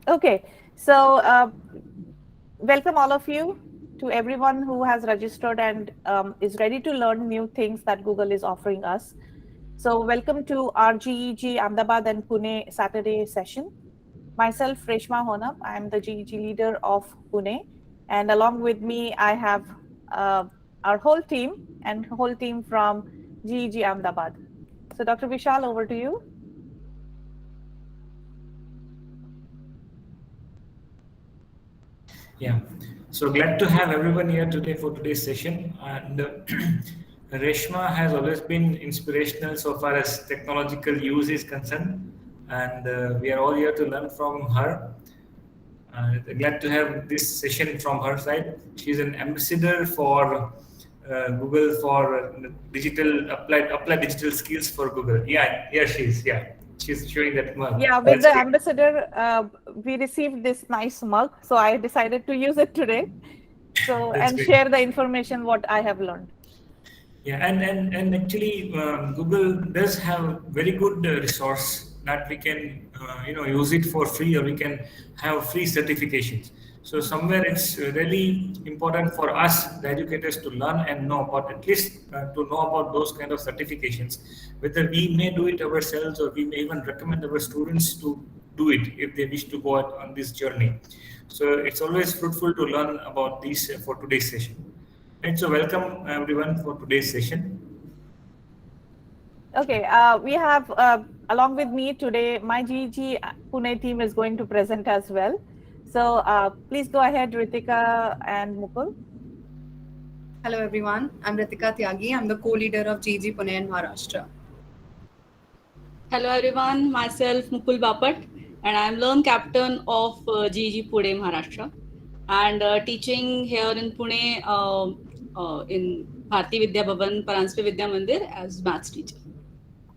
Okay, so welcome all of you to everyone who has registered and is ready to learn new things that Google is offering us. So welcome to our GEG Ahmedabad and Pune Saturday session. Myself, Reshma Honam, I am the GEG leader of Pune, and along with me, I have uh, our whole team from GEG Ahmedabad. So Dr. Vishal, over to you. Yeah, so glad to have everyone here today for today's session. And Reshma has always been inspirational so far as technological use is concerned, and we are all here to learn from her. Glad to have this session from her side. She's an ambassador for Google for digital applied digital skills for Google. Yeah, here she is. Yeah, she's showing that mug. Yeah, with That's the great. ambassador, we received this nice mug, so I decided to use it today. So That's and great. share the information what I have learned. Yeah, and actually, Google does have very good resource that we can use it for free, or we can have free certifications. So somewhere it's really important for us, the educators, to learn and know about, at least to know about those kind of certifications. Whether we may do it ourselves, or we may even recommend our students to do it if they wish to go out on this journey. So it's always fruitful to learn about these for today's session. And so, welcome everyone for today's session. Okay, we have along with me today, my GG Pune team is going to present as well. So please go ahead, Ritika and Mukul. Hello everyone, I'm Ritika Tyagi. I'm the co-leader of GG Pune in Maharashtra. Hello everyone, myself Mukul Bapat, and I'm learn captain of GG Pune Maharashtra, and teaching here in Pune in Bharati Vidya Bhavan Paranspe Vidya Mandir as maths teacher.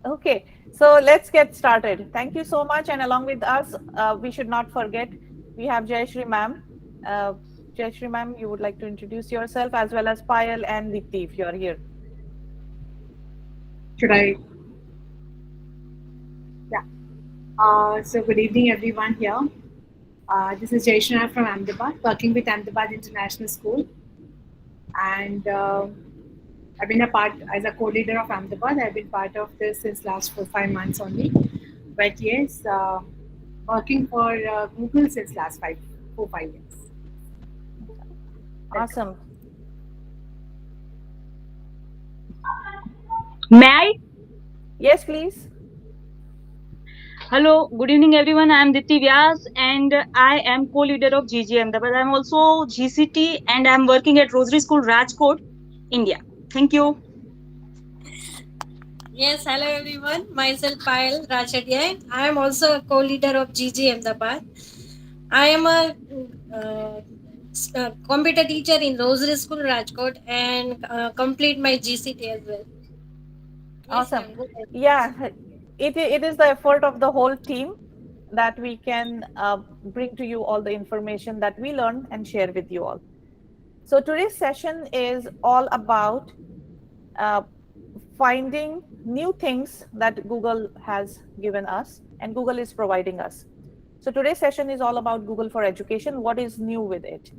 Okay, so let's get started. Thank you so much. And along with us, we should not forget, we have Jayashri ma'am. Jayashri ma'am, you would like to introduce yourself, as well as Payal and Dipti if you're here. Should I? Yeah. So good evening, everyone here. This is Jayashri from Ahmedabad, working with Ahmedabad International School. And I've been a part, as a co-leader of Ahmedabad, I've been part of this since last 4-5 months only. But yes, working for Google since last 4-5 years. Awesome. May I? Yes, please. Hello, good evening everyone. I am Dipti Vyas and I am co-leader of GG Ahmedabad. I am also GCT and I am working at Rosary School, Rajkot, India. Thank you. Yes, hello everyone. Myself Payal Rachadiya. I am also a co-leader of GG Ahmedabad. I am a computer teacher in Rosary School, Rajkot, and complete my GCT as well. Awesome. Yeah, it is the effort of the whole team that we can bring to you all the information that we learn and share with you all. So today's session is all about finding new things that Google has given us and Google is providing us. So today's session is all about Google for Education. What is new with it?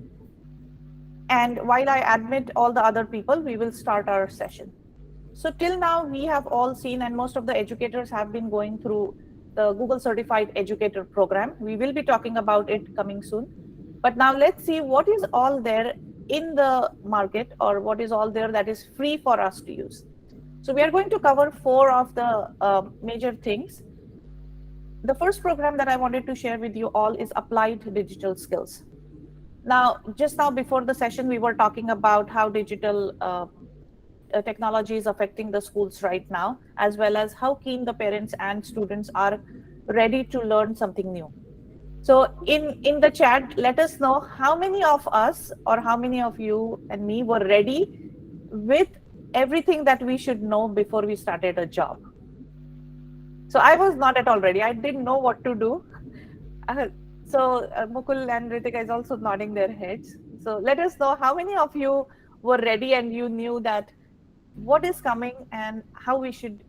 And while I admit all the other people, we will start our session. So till now, we have all seen, and most of the educators have been going through the Google Certified Educator Program. We will be talking about it coming soon. But now let's see what is all there in the market, or what is all there that is free for us to use. So we are going to cover 4 of the major things. The first program that I wanted to share with you all is Applied Digital Skills. Now, just now before the session, we were talking about how digital technology is affecting the schools right now, as well as how keen the parents and students are ready to learn something new. So in the chat, let us know how many of us or how many of you and me were ready with everything that we should know before we started a job. So I was not at all ready. I didn't know what to do. So Mukul and Ritika is also nodding their heads. So let us know how many of you were ready and you knew that what is coming and how we should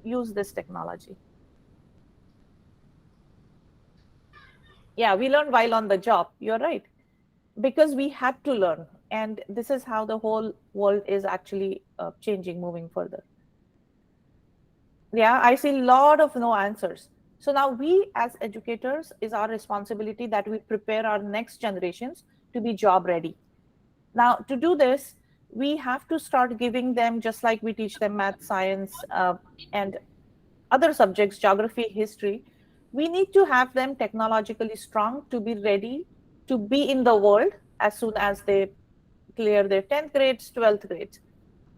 use this technology? Yeah, we learned while on the job. You're right. Because we had to learn. And this is how the whole world is actually changing, moving further. Yeah, I see a lot of no answers. So now we as educators, is our responsibility that we prepare our next generations to be job ready. Now, to do this, we have to start giving them, just like we teach them math, science, and other subjects, geography, history, we need to have them technologically strong to be ready to be in the world as soon as they clear their 10th grades, 12th grades.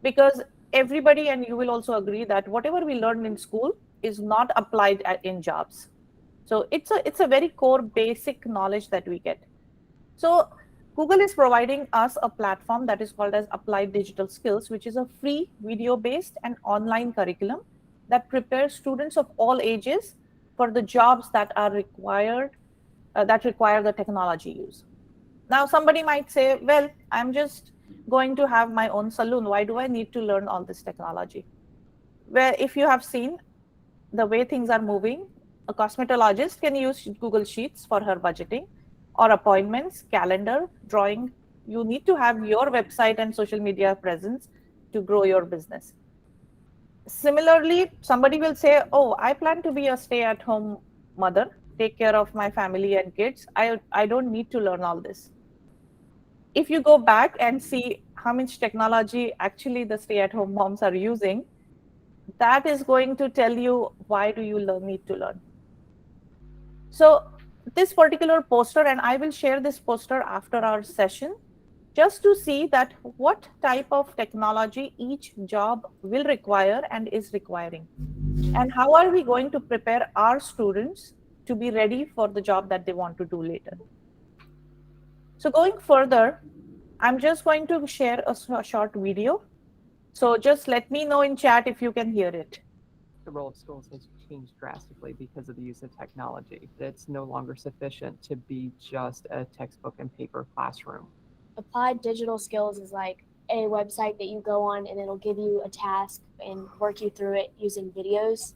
Because everybody, and you will also agree, that whatever we learn in school is not applied in jobs. So it's a very core basic knowledge that we get. So Google is providing us a platform that is called as Applied Digital Skills, which is a free video-based and online curriculum that prepares students of all ages for the jobs that are required, that require the technology use. Now, somebody might say, well, I'm just going to have my own saloon. Why do I need to learn all this technology? Well, if you have seen the way things are moving, a cosmetologist can use Google Sheets for her budgeting or appointments, calendar, drawing. You need to have your website and social media presence to grow your business. Similarly, somebody will say, oh, I plan to be a stay-at-home mother, take care of my family and kids. I don't need to learn all this. If you go back and see how much technology actually the stay-at-home moms are using, that is going to tell you why do you need to learn. So this particular poster, and I will share this poster after our session, just to see that what type of technology each job will require and is requiring. And how are we going to prepare our students to be ready for the job that they want to do later. So going further, I'm just going to share a short video. So just let me know in chat if you can hear it. The role of schools has changed drastically because of the use of technology. It's no longer sufficient to be just a textbook and paper classroom. Applied digital skills is like a website that you go on and it'll give you a task and work you through it using videos.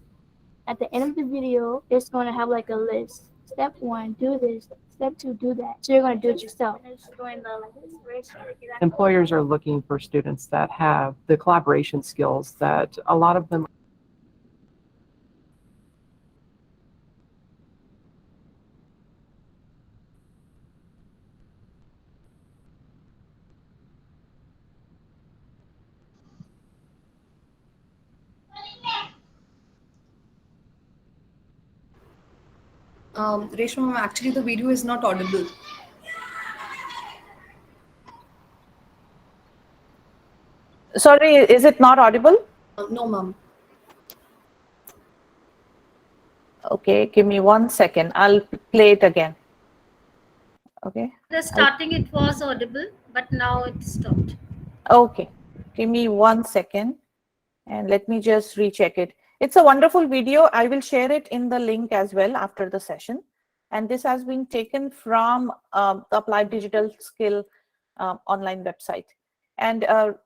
At the end of the video, it's going to have like a list. Step 1, do this. Step 2, do that. So you're going to do it yourself. Employers are looking for students that have the collaboration skills that a lot of them Reshma, actually the video is not audible. Sorry, is it not audible? No, ma'am. Okay, give me 1 second. I'll play it again. Okay. The starting it was audible, but now it stopped. Okay, give me 1 second and let me just recheck it. It's a wonderful video. I will share it in the link as well after the session. And this has been taken from the Applied Digital Skill online website. And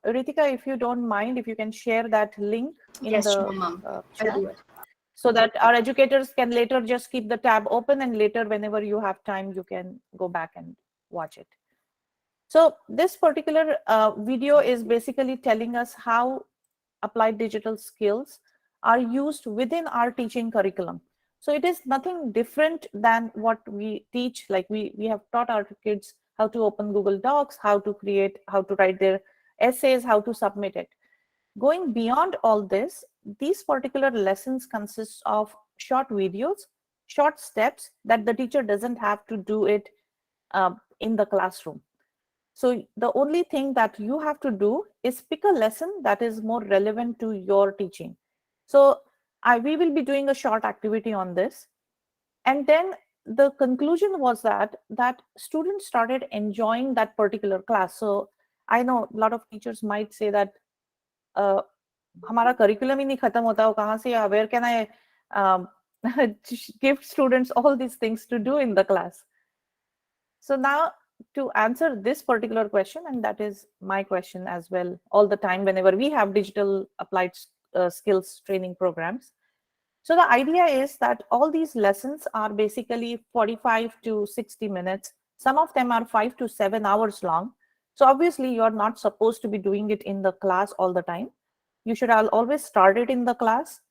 Ritika, if you don't mind, if you can share that link in Yes, the sure, ma'am. chat, I'll do it. so that our educators can later just keep the tab open, and later whenever you have time, you can go back and watch it. So this particular video is basically telling us how applied digital skills are used within our teaching curriculum. So it is nothing different than what we teach. Like we have taught our kids how to open Google Docs, how to create, how to write their essays, how to submit it. Going beyond all this, these particular lessons consist of short videos, short steps that the teacher doesn't have to do it in the classroom. So the only thing that you have to do is pick a lesson that is more relevant to your teaching. So we will be doing a short activity on this. And then the conclusion was that students started enjoying that particular class. So I know a lot of teachers might say that हमारा curriculum ही नहीं खत्म होता, कहाँ से, where can I give students all these things to do in the class? So now, to answer this particular question, and that is my question as well all the time whenever we have digital applied skills training programs. So the idea is that all these lessons are basically 45 to 60 minutes. Some of them are 5 to 7 hours long. So obviously you're not supposed to be doing it in the class all the time. You should always start it in the class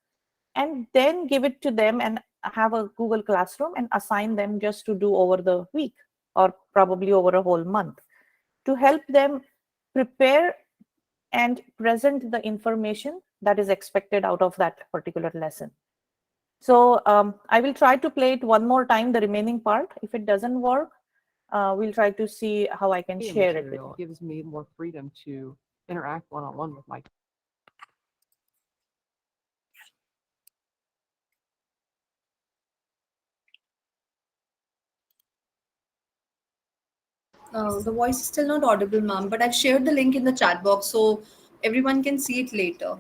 and then give it to them and have a Google Classroom and assign them just to do over the week or probably over a whole month to help them prepare and present the information that is expected out of that particular lesson. So I will try to play it one more time, the remaining part. If it doesn't work, we'll try to see how I can share it with you. Gives me more freedom to interact one-on-one with my The voice is still not audible, ma'am, but I've shared the link in the chat box so everyone can see it later.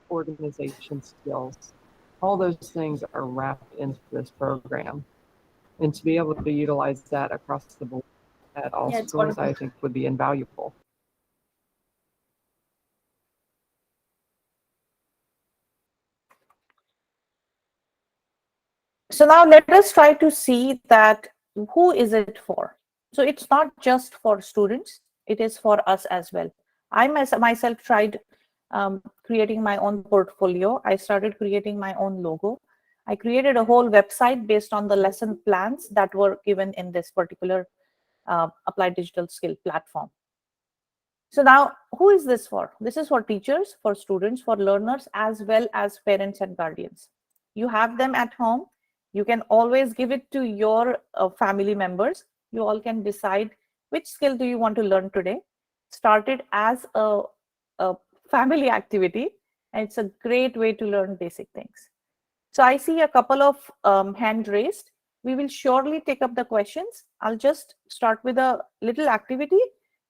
organization skills. All those things are wrapped into this program. And to be able to utilize that across the board at all Yeah, it's schools, audible. I think would be invaluable. So now let us try to see that who is it for? So it's not just for students, it is for us as well. I myself tried creating my own portfolio. I started creating my own logo. I created a whole website based on the lesson plans that were given in this particular applied digital skill platform. So now, who is this for? This is for teachers, for students, for learners, as well as parents and guardians. You have them at home. You can always give it to your family members. You all can decide which skill do you want to learn today. Start it as a family activity, and it's a great way to learn basic things. So I see a couple of hand raised. We will surely take up the questions. I'll just start with a little activity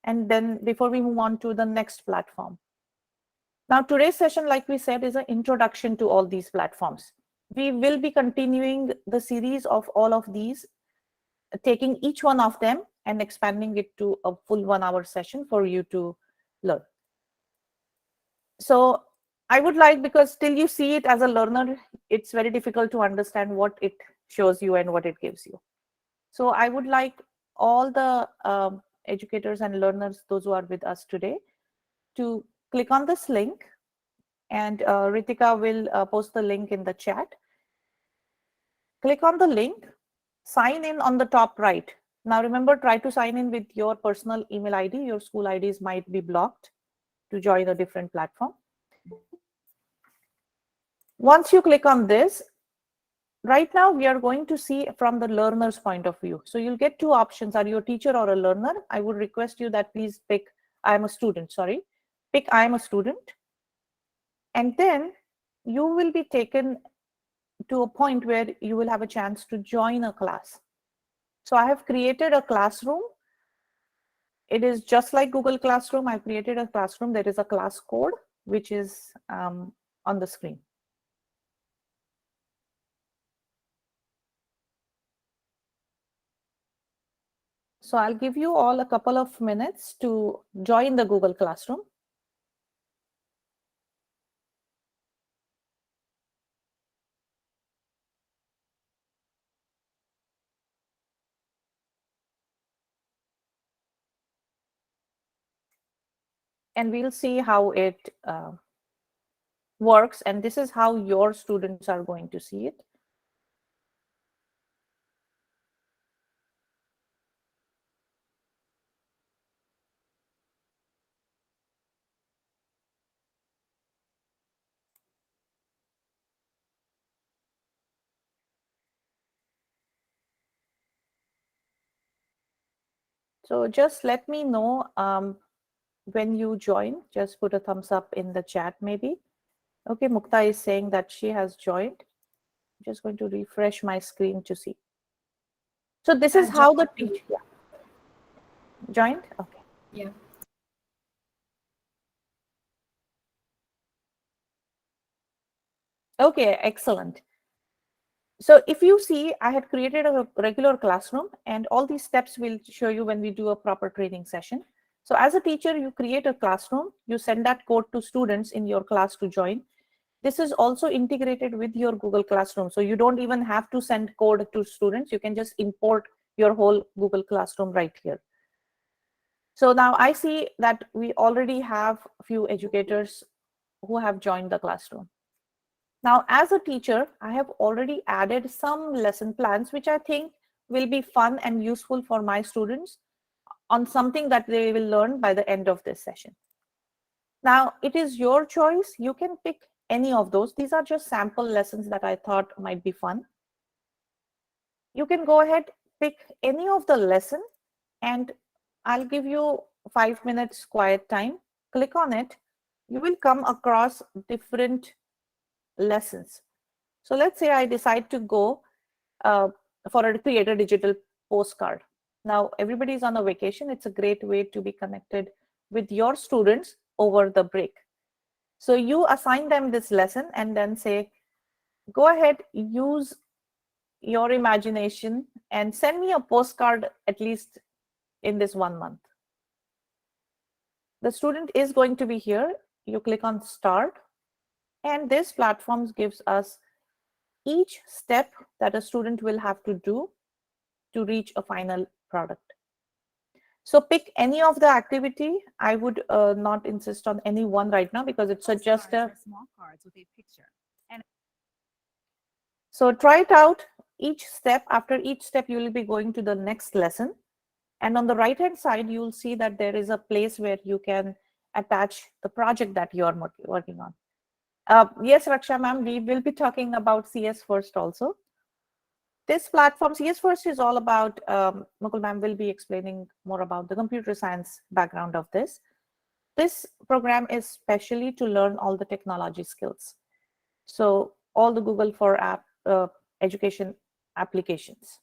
and then before we move on to the next platform. Now today's session, like we said, is an introduction to all these platforms. We will be continuing the series of all of these, taking each one of them and expanding it to a full 1 hour session for you to learn. So I would like, because till you see it as a learner, it's very difficult to understand what it shows you and what it gives you. So I would like all the educators and learners, those who are with us today, to click on this link, and Ritika will post the link in the chat. Click on the link, sign in on the top right. Now remember, try to sign in with your personal email ID. Your school IDs might be blocked to join a different platform. Once you click on this, right now we are going to see from the learner's point of view. So you'll get two options. Are you a teacher or a learner? I would request you that please pick I am a student, sorry. Pick I am a student. And then you will be taken to a point where you will have a chance to join a class. So I have created a classroom. It is just like Google Classroom. I've created a classroom. There is a class code, which is on the screen. So I'll give you all a couple of minutes to join the Google Classroom. And we'll see how it works. And this is how your students are going to see it. So just let me know when you join. Just put a thumbs up in the chat maybe. Okay, Mukta is saying that she has joined. I'm just going to refresh my screen to see. So this is how the teacher joined. Okay. Yeah. Okay, excellent. So if you see, I had created a regular classroom, and all these steps will show you when we do a proper training session. So as a teacher, you create a classroom, you send that code to students in your class to join. This is also integrated with your Google Classroom. So you don't even have to send code to students. You can just import your whole Google Classroom right here. So now I see that we already have a few educators who have joined the classroom. Now, as a teacher, I have already added some lesson plans, which I think will be fun and useful for my students on something that they will learn by the end of this session. Now, it is your choice. You can pick any of those. These are just sample lessons that I thought might be fun. You can go ahead, pick any of the lesson, and I'll give you 5 minutes quiet time. Click on it. You will come across different lessons. So let's say I decide to go for a create a digital postcard. Now everybody's on a vacation. It's a great way to be connected with your students over the break. So you assign them this lesson and then say, go ahead, use your imagination and send me a postcard at least in this 1 month. The student is going to be here. You click on start, and this platform gives us each step that a student will have to do to reach a final product. So pick any of the activity. I would not insist on any one right now because it's just a small cards with a picture. So try it out each step. After each step, you will be going to the next lesson. And on the right hand side, you'll see that there is a place where you can attach the project that you are working on. Yes, Raksha ma'am, we will be talking about CS First also. This platform, CS First, is all about, Mukul ma'am will be explaining more about the computer science background of this. This program is specially to learn all the technology skills. So all the Google for education applications.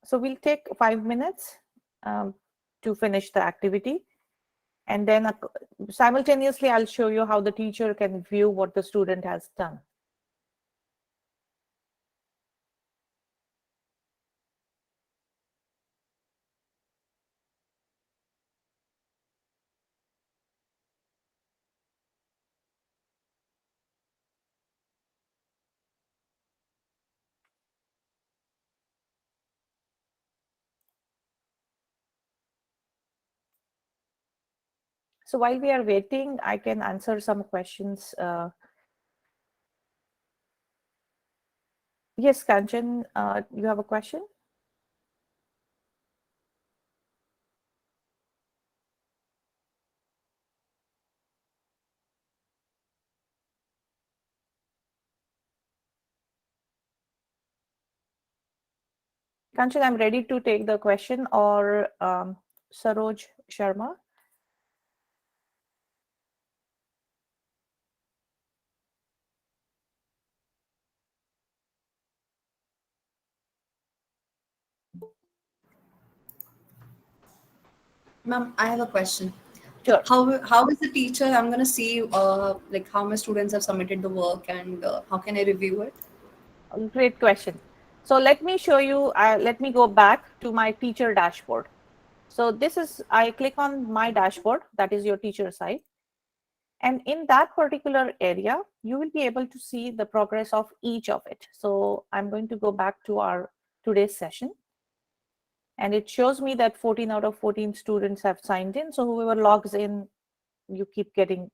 So we'll take 5 minutes to finish the activity. And then simultaneously, I'll show you how the teacher can view what the student has done. So while we are waiting, I can answer some questions. Yes, Kanchan, you have a question? Kanchan, I'm ready to take the question, or Saroj Sharma. Ma'am, I have a question. Sure. How is the teacher? I'm gonna see like how my students have submitted the work and how can I review it? Great question. So let me show you, let me go back to my teacher dashboard. So this is, I click on my dashboard, that is your teacher side. And in that particular area, you will be able to see the progress of each of it. So I'm going to go back to our today's session. And it shows me that 14 out of 14 students have signed in. So whoever logs in, you keep getting.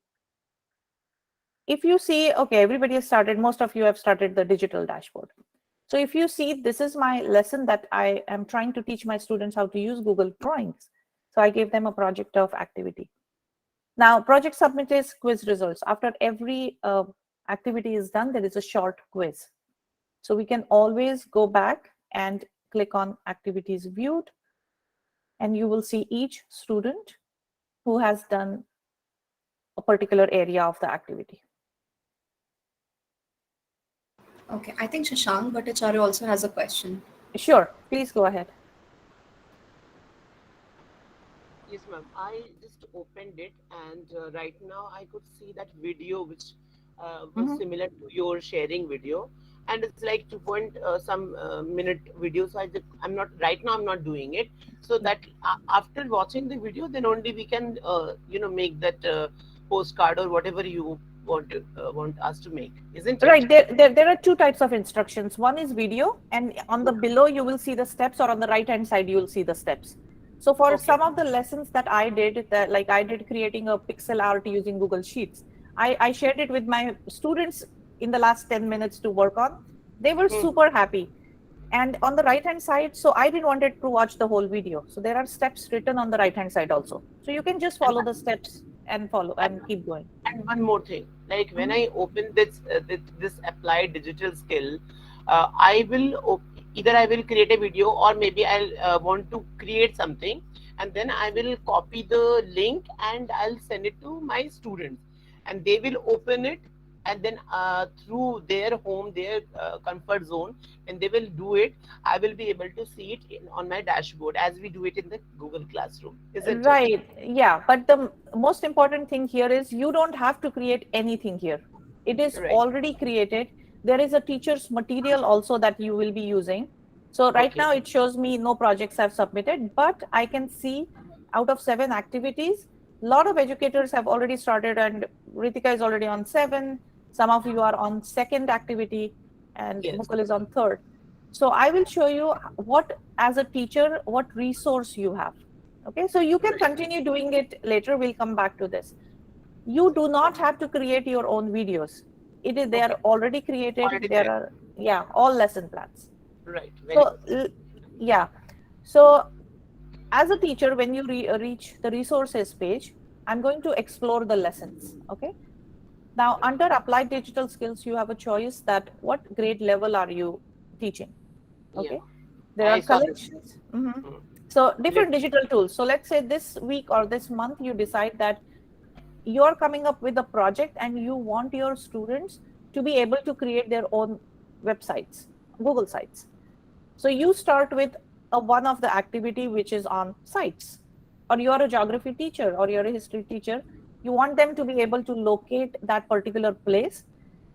If you see, okay, everybody has started, most of you have started the digital dashboard. So if you see, this is my lesson that I am trying to teach my students how to use Google Drawings. So I gave them a project of activity. Now, project submit is quiz results. After every activity is done, there is a short quiz. So we can always go back and click on activities viewed, and you will see each student who has done a particular area of the activity. Okay, I think Shashank Bhattacharya also has a question. Sure, please go ahead. Yes, ma'am. I just opened it, and right now I could see that video which was similar to your sharing video. and it's like 2 point some minute video. So I'm not right now. I'm not doing it. So that after watching the video, then only we can make that postcard or whatever you want us to make, isn't it? Right, there are two types of instructions. One is video, and on the below you will see the steps, or on the right hand side you will see the steps. So for Okay. some of the lessons that I did, that like I did creating a pixel art using Google Sheets, I shared it with my students in the last 10 minutes to work on. They were super happy. And on the right hand side, so I didn't want it to watch the whole video. So there are steps written on the right hand side also. So you can just follow the steps and follow and keep going. And one more thing, like when I open this applied digital skill, I will either I will create a video, or maybe I'll want to create something, and then I will copy the link and I'll send it to my students, and they will open it, and then through their home, their comfort zone, and they will do it. I will be able to see it on my dashboard as we do it in the Google Classroom, isn't it? Right. Yeah. But the most important thing here is you don't have to create anything here. It is Right. already created. There is a teacher's material also that you will be using. So right Okay. now it shows me no projects have submitted, but I can see out of 7 activities, a lot of educators have already started, and Ritika is already on 7. Some of you are on second activity, and Yes. Mukul is on third. So I will show you what, as a teacher, what resource you have. Okay, so you can continue doing it later. We'll come back to this. You do not have to create your own videos. They are already created. Already There there. are all lesson plans. Right. Very So yeah, so as a teacher, when you reach the resources page, I'm going to explore the lessons. Okay, now under applied digital skills, you have a choice that what grade level are you teaching. Okay, there I are saw this. collections. So different digital tools. So let's say this week or this month, you decide that you're coming up with a project and you want your students to be able to create their own websites, Google sites. So you start with one of the activity which is on sites, or you're a geography teacher or you're a history teacher. You want them to be able to locate that particular place.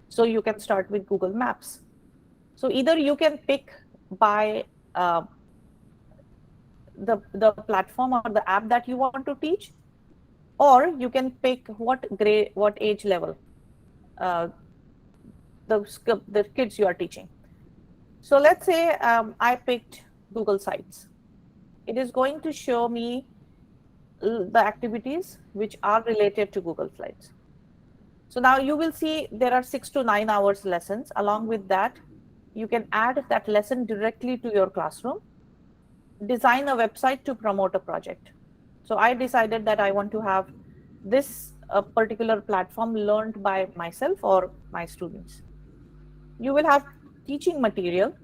So you can start with Google Maps. So either you can pick by the platform or the app that you want to teach, or you can pick what grade, what age level, the kids you are teaching. So let's say I picked Google Sites. It is going to show me the activities which are related to Google Slides. So now you will see there are 6 to 9 hours lessons. Along with that, you can add that lesson directly to your classroom, design a website to promote a project. So I decided that I want to have this particular platform learned by myself or my students. You will have teaching material.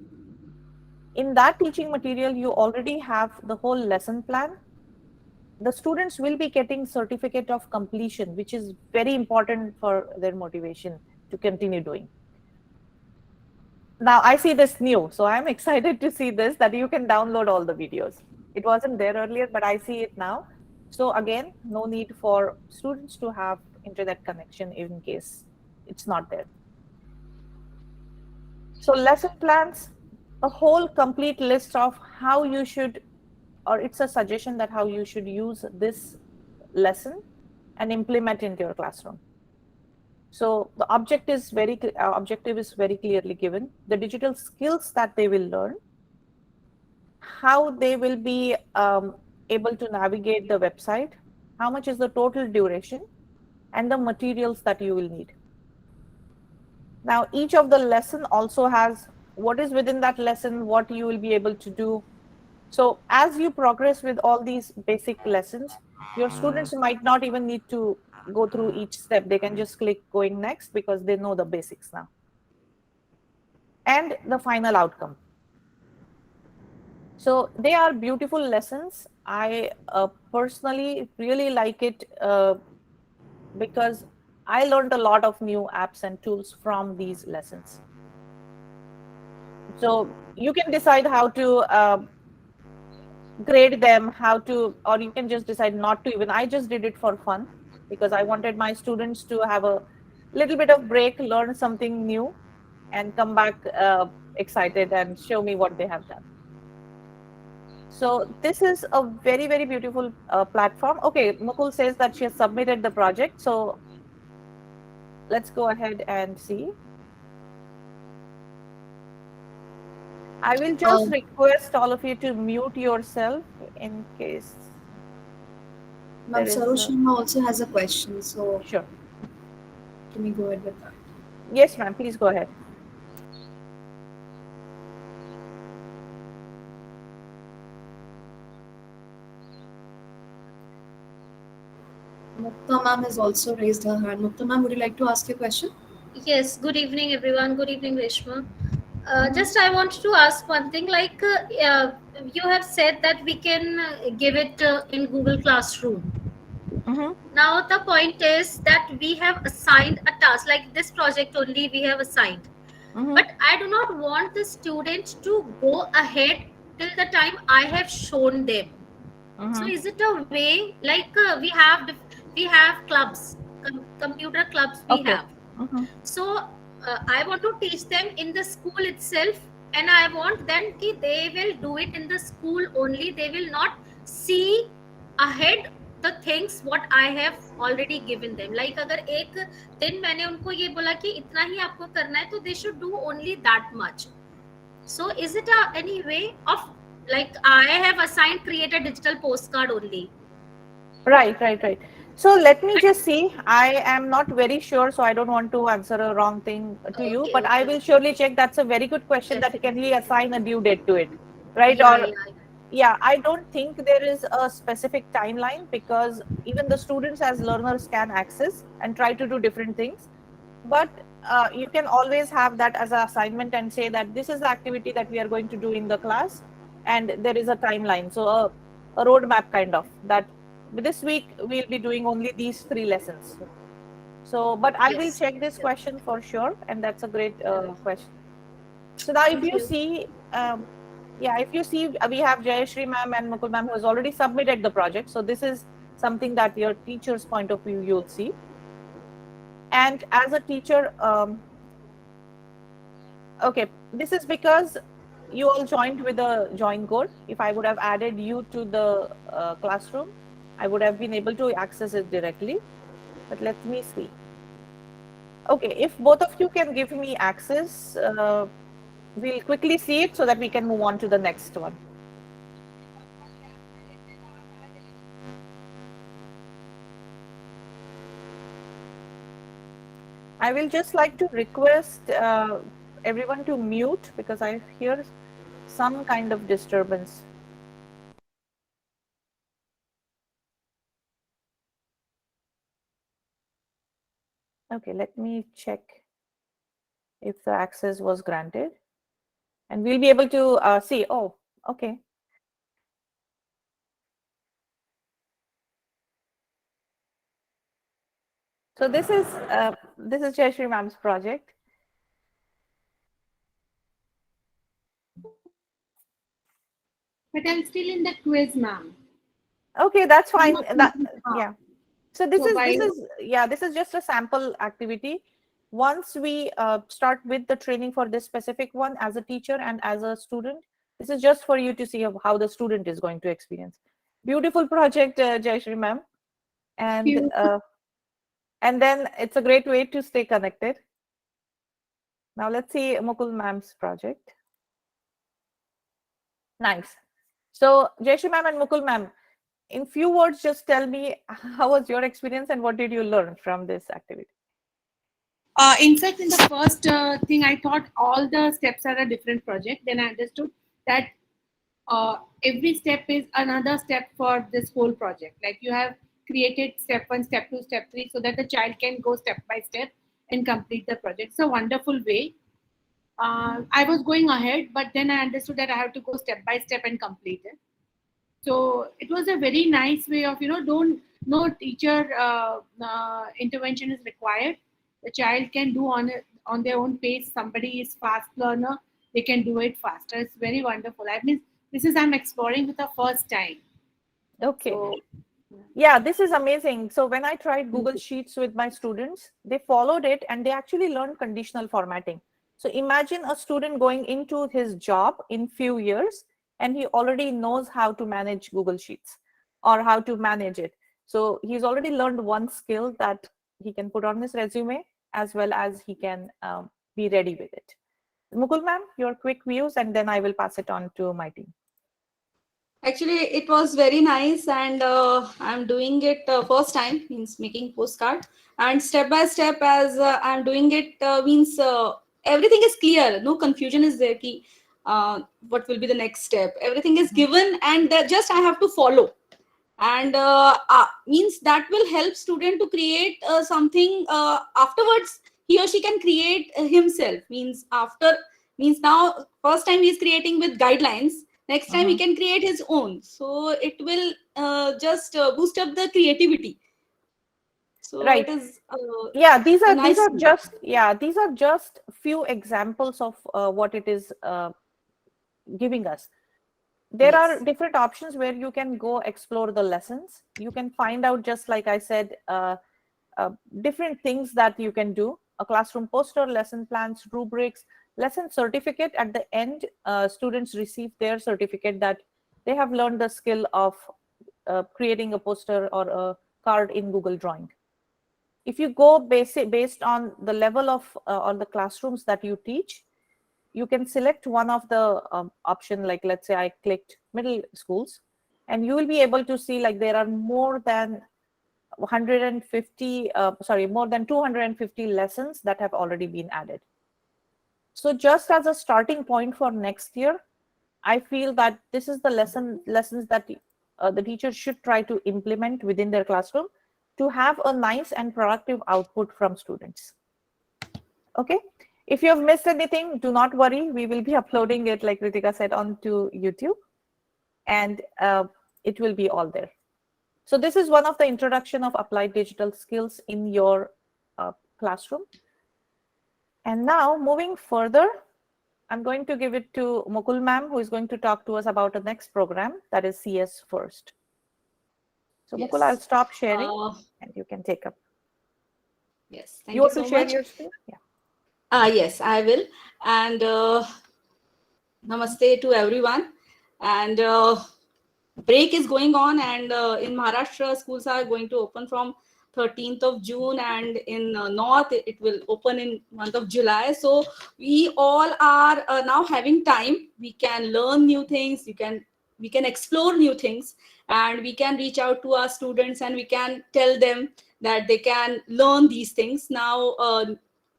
In that teaching material, you already have the whole lesson plan. The students will be getting certificate of completion, which is very important for their motivation to continue doing. Now I see this new, so I'm excited to see this, that you can download all the videos. It wasn't there earlier, but I see it now. So again, no need for students to have internet connection in case it's not there. So lesson plans, a whole complete list of how you should, or it's a suggestion that how you should use this lesson and implement into your classroom. So the objective is very clearly given. The digital skills that they will learn, how they will be able to navigate the website, how much is the total duration, and the materials that you will need. Now, each of the lesson also has what is within that lesson, what you will be able to do. So as you progress with all these basic lessons, your students might not even need to go through each step. They can just click going next because they know the basics now. And the final outcome. So they are beautiful lessons. I personally really like it because I learned a lot of new apps and tools from these lessons. So you can decide how to grade them, how to, or you can just decide not to even. I just did it for fun because I wanted my students to have a little bit of break, learn something new, and come back excited and show me what they have done. So this is a very, very beautiful platform. Okay, Mukul says that she has submitted the project. So let's go ahead and see. I will just request all of you to mute yourself in case Ma'am, there is Saroshima also has a question, so Sure. can we go ahead with that? Yes, ma'am, please go ahead. Mukta ma'am has also raised her hand. Mukta ma'am, would you like to ask a question? Yes, good evening, everyone. Good evening, Reshma. Just I want to ask one thing. You have said that we can give it in Google Classroom. Now the point is that we have assigned a task, like this project only we have assigned. But I do not want the student to go ahead till the time I have shown them. So is it a way, like we have clubs, computer clubs we have. So I want to teach them in the school itself, and I want them कि they will do it in the school only. They will not see ahead the things what I have already given them. Like अगर एक दिन मैंने उनको ये बोला कि इतना ही आपको करना है, तो they should do only that much. So is it any way of, like, I have assigned create a digital postcard only? Right. So let me just see. I am not very sure, so I don't want to answer a wrong thing to you, but I will surely check. That's a very good question. That can we assign a due date to it, right? Yeah, I don't think there is a specific timeline, because even the students as learners can access and try to do different things. But you can always have that as an assignment and say that this is the activity that we are going to do in the class, and there is a timeline. So a roadmap kind of that. This week we'll be doing only these 3 lessons. So, but I will check this question for sure, and that's a great question. So now, if you see, if you see, we have Jayashri ma'am and Mukul ma'am who has already submitted the project. So this is something that your teacher's point of view you'll see. And as a teacher, okay, this is because you all joined with a join code. If I would have added you to the classroom, I would have been able to access it directly. But let me see. Okay, if both of you can give me access, we'll quickly see it so that we can move on to the next one. I will just like to request everyone to mute, because I hear some kind of disturbance. Okay, let me check if the access was granted, and we'll be able to see. Oh, okay. So this is Jayashri ma'am's project. But I'm still in the quiz, ma'am. Okay, that's fine. Yeah. So this is just a sample activity. Once we start with the training for this specific one as a teacher and as a student, this is just for you to see how the student is going to experience. Beautiful project, Jayashri ma'am. And then it's a great way to stay connected. Now let's see Mukul ma'am's project. Nice. So Jayashri ma'am and Mukul ma'am, in few words, just tell me how was your experience and what did you learn from this activity? In fact, in the first thing, I thought all the steps are a different project. Then I understood that every step is another step for this whole project. Like you have created step 1, step 2, step 3, so that the child can go step by step and complete the project. It's a wonderful way. I was going ahead, but then I understood that I have to go step by step and complete it. So it was a very nice way of, no teacher intervention is required. The child can do on their own pace. Somebody is fast learner, they can do it faster. It's very wonderful. I mean, I'm exploring with the first time. Okay. So, yeah, this is amazing. So when I tried Google Sheets with my students, they followed it and they actually learned conditional formatting. So imagine a student going into his job in few years and he already knows how to manage Google Sheets or how to manage it. So he's already learned one skill that he can put on his resume, as well as he can be ready with it. Mukul ma'am, your quick views, and then I will pass it on to my team. Actually, it was very nice, and I'm doing it first time, means making postcard, and step by step as I'm doing it means everything is clear, no confusion is there. Ki, what will be the next step? Everything is given, and just I have to follow, and means that will help student to create something afterwards. He or she can create himself. Means after, means now first time he is creating with guidelines, next time he can create his own, so it will just boost up the creativity. So Right. it is Yeah, these a are nice these are just few examples of what it is giving us. There are different options where you can go explore the lessons. You can find out, just like I said, different things that you can do: a classroom poster, lesson plans, rubrics, lesson certificate. At the end, students receive their certificate that they have learned the skill of creating a poster or a card in Google Drawing. If you go based on the level of or the classrooms that you teach, you can select one of the option. Like, let's say I clicked middle schools, and you will be able to see like there are more than 150 more than 250 lessons that have already been added. So just as a starting point for next year, I feel that this is the lessons that the teachers should try to implement within their classroom to have a nice and productive output from students. Okay, if you have missed anything, do not worry, we will be uploading it, like Ritika said, onto YouTube, and it will be all there. So this is one of the introduction of applied digital skills in your classroom. And now moving further, I'm going to give it to Mukul ma'am, who is going to talk to us about the next program, that is CS First. So Mukul, I'll stop sharing and you can take up. Yes, thank You you want so to share much. your screen? Yeah. Yes, I will. And namaste to everyone. And break is going on, and in Maharashtra, schools are going to open from 13th of June, and in North, it will open in month of July. So we all are now having time. We can learn new things. We can explore new things, and we can reach out to our students, and we can tell them that they can learn these things. Now,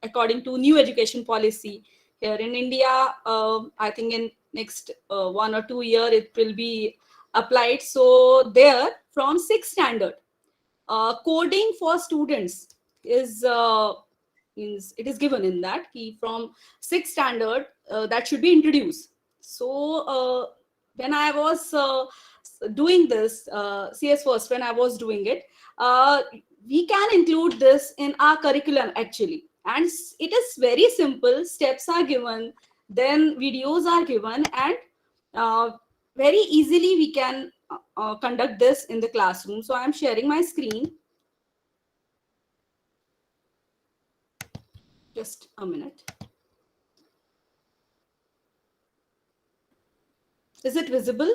according to new education policy here in India, I think in next 1 or 2 year, it will be applied. So there, from 6th standard, coding for students is it is given in that from 6th standard that should be introduced. So when I was doing this CS First, when I was doing it, we can include this in our curriculum actually, and it is very simple. Steps are given, then videos are given, and very easily we can conduct this in the classroom. So I'm sharing my screen. Just a minute. Is it visible?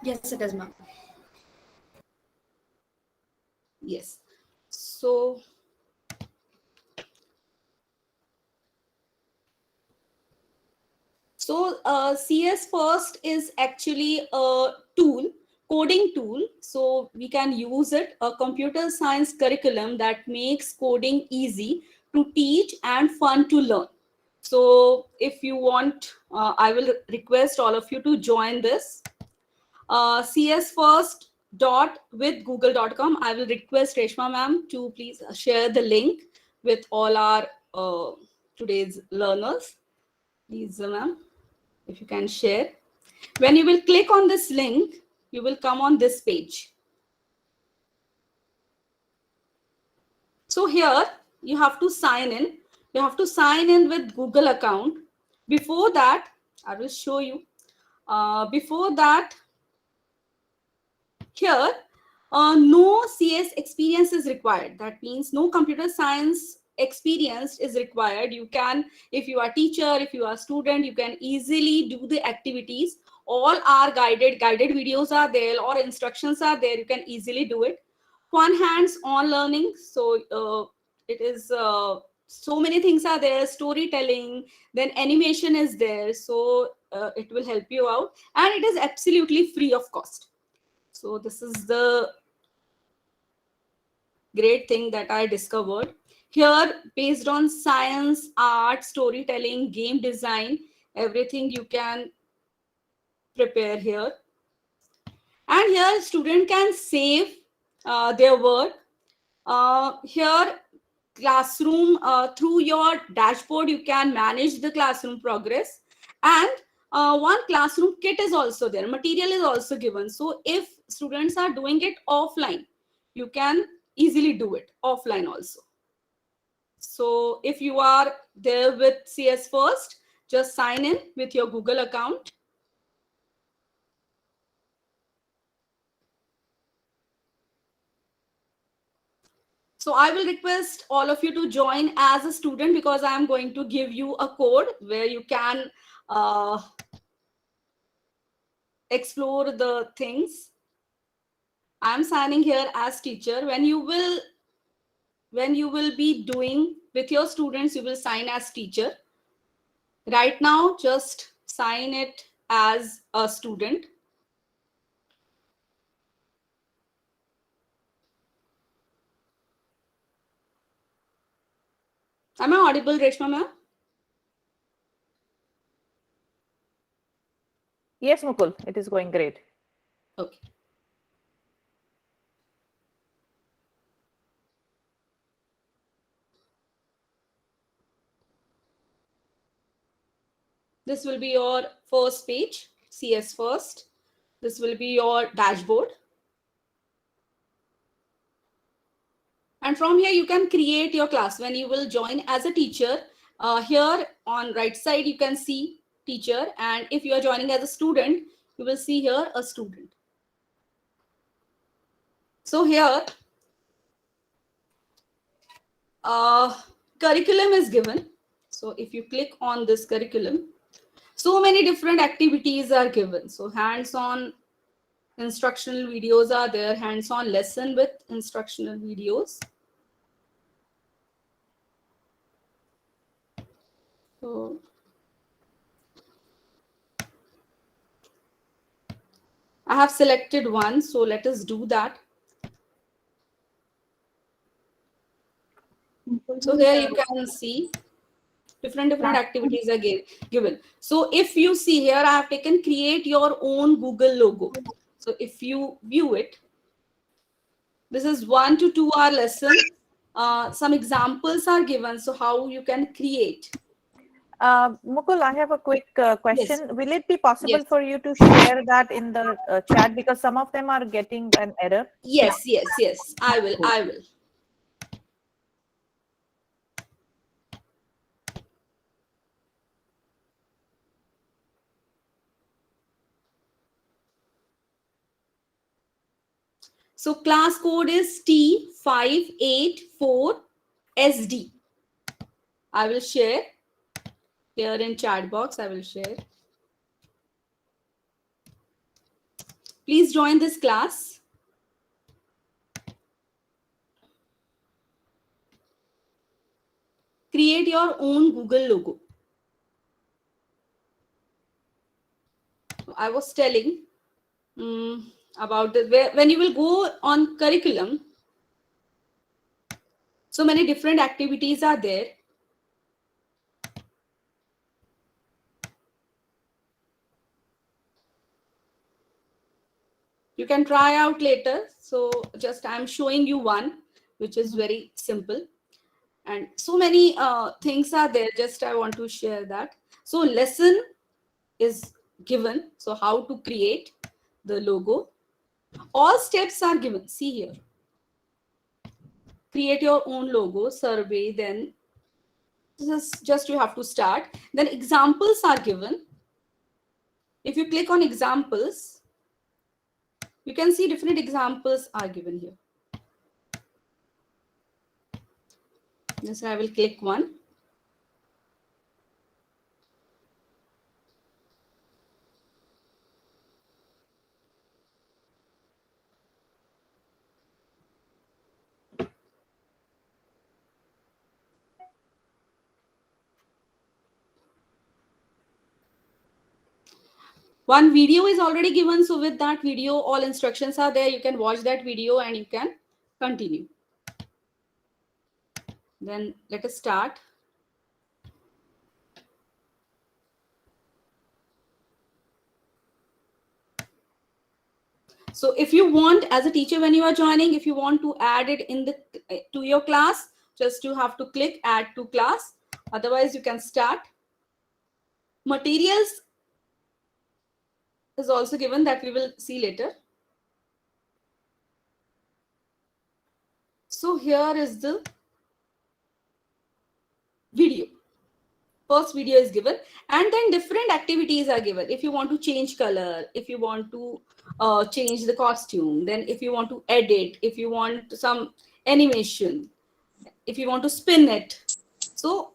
Yes, it is, ma'am. Yes. So CS First is actually a tool, coding tool. So we can use it, a computer science curriculum that makes coding easy to teach and fun to learn. So if you want, I will request all of you to join this. CS First with google.com. I will request Reshma ma'am to please share the link with all our today's learners. Please, ma'am, if you can share. When you will click on this link, you will come on this page. So here you have to sign in. You have to sign in with Google account. Before that, I will show you. Before that, here, no CS experience is required. That means no computer science experienced is required, you can, if you are teacher, if you are student, you can easily do the activities. All are guided videos are there or instructions are there, you can easily do it. Fun hands-on learning, so it is so many things are there, storytelling, then animation is there, so it will help you out, and it is absolutely free of cost. So this is the great thing that I discovered here, based on science, art, storytelling, game design, everything you can prepare here. And here student can save their work. Here classroom, through your dashboard you can manage the classroom progress, and one classroom kit is also there, material is also given, so if students are doing it offline, you can easily do it offline also. So if you are there with CS First, just sign in with your Google account. So I will request all of you to join as a student, because I am going to give you a code where you can explore the things. I am signing here as teacher. When you will be doing with your students, you will sign as teacher. Right now, just sign it as a student. Am I audible, Reshma ma'am? Yes, Mukul, it is going great. Okay. This will be your first page, CS First. This will be your dashboard. And from here, you can create your class. When you will join as a teacher, here on right side, you can see teacher. And if you are joining as a student, you will see here a student. So here, curriculum is given. So if you click on this curriculum, so many different activities are given. So hands-on instructional videos are there, hands-on lesson with instructional videos. So I have selected one, so let us do that. So here you can see different activities are given. So if you see here, I have taken create your own Google logo. So if you view it, this is 1 to 2 hour lesson. Some examples are given, so how you can create. Mukul, I have a quick question. Yes. Will it be possible Yes. for you to share that in the chat, because some of them are getting an error? Yes, I will. So class code is T584SD. I will share here in chat box. I will share. Please join this class. Create your own Google logo. I was telling about when you will go on curriculum, so many different activities are there. You can try out later. So just I'm showing you one, which is very simple. And so many things are there. Just I want to share that. So lesson is given. So how to create the logo. All steps are given. See here. Create your own logo, survey, then this is just you have to start. Then examples are given. If you click on examples, you can see different examples are given here. Yes, I will click one. One video is already given, so with that video, all instructions are there. You can watch that video and you can continue. Then let us start. So if you want, as a teacher, when you are joining, if you want to add it in the to your class, just you have to click add to class. Otherwise, you can start. Materials is also given that we will see later. So here is the video. First video is given, and then different activities are given. If you want to change color, if you want to change the costume, then if you want to edit, if you want some animation, if you want to spin it, so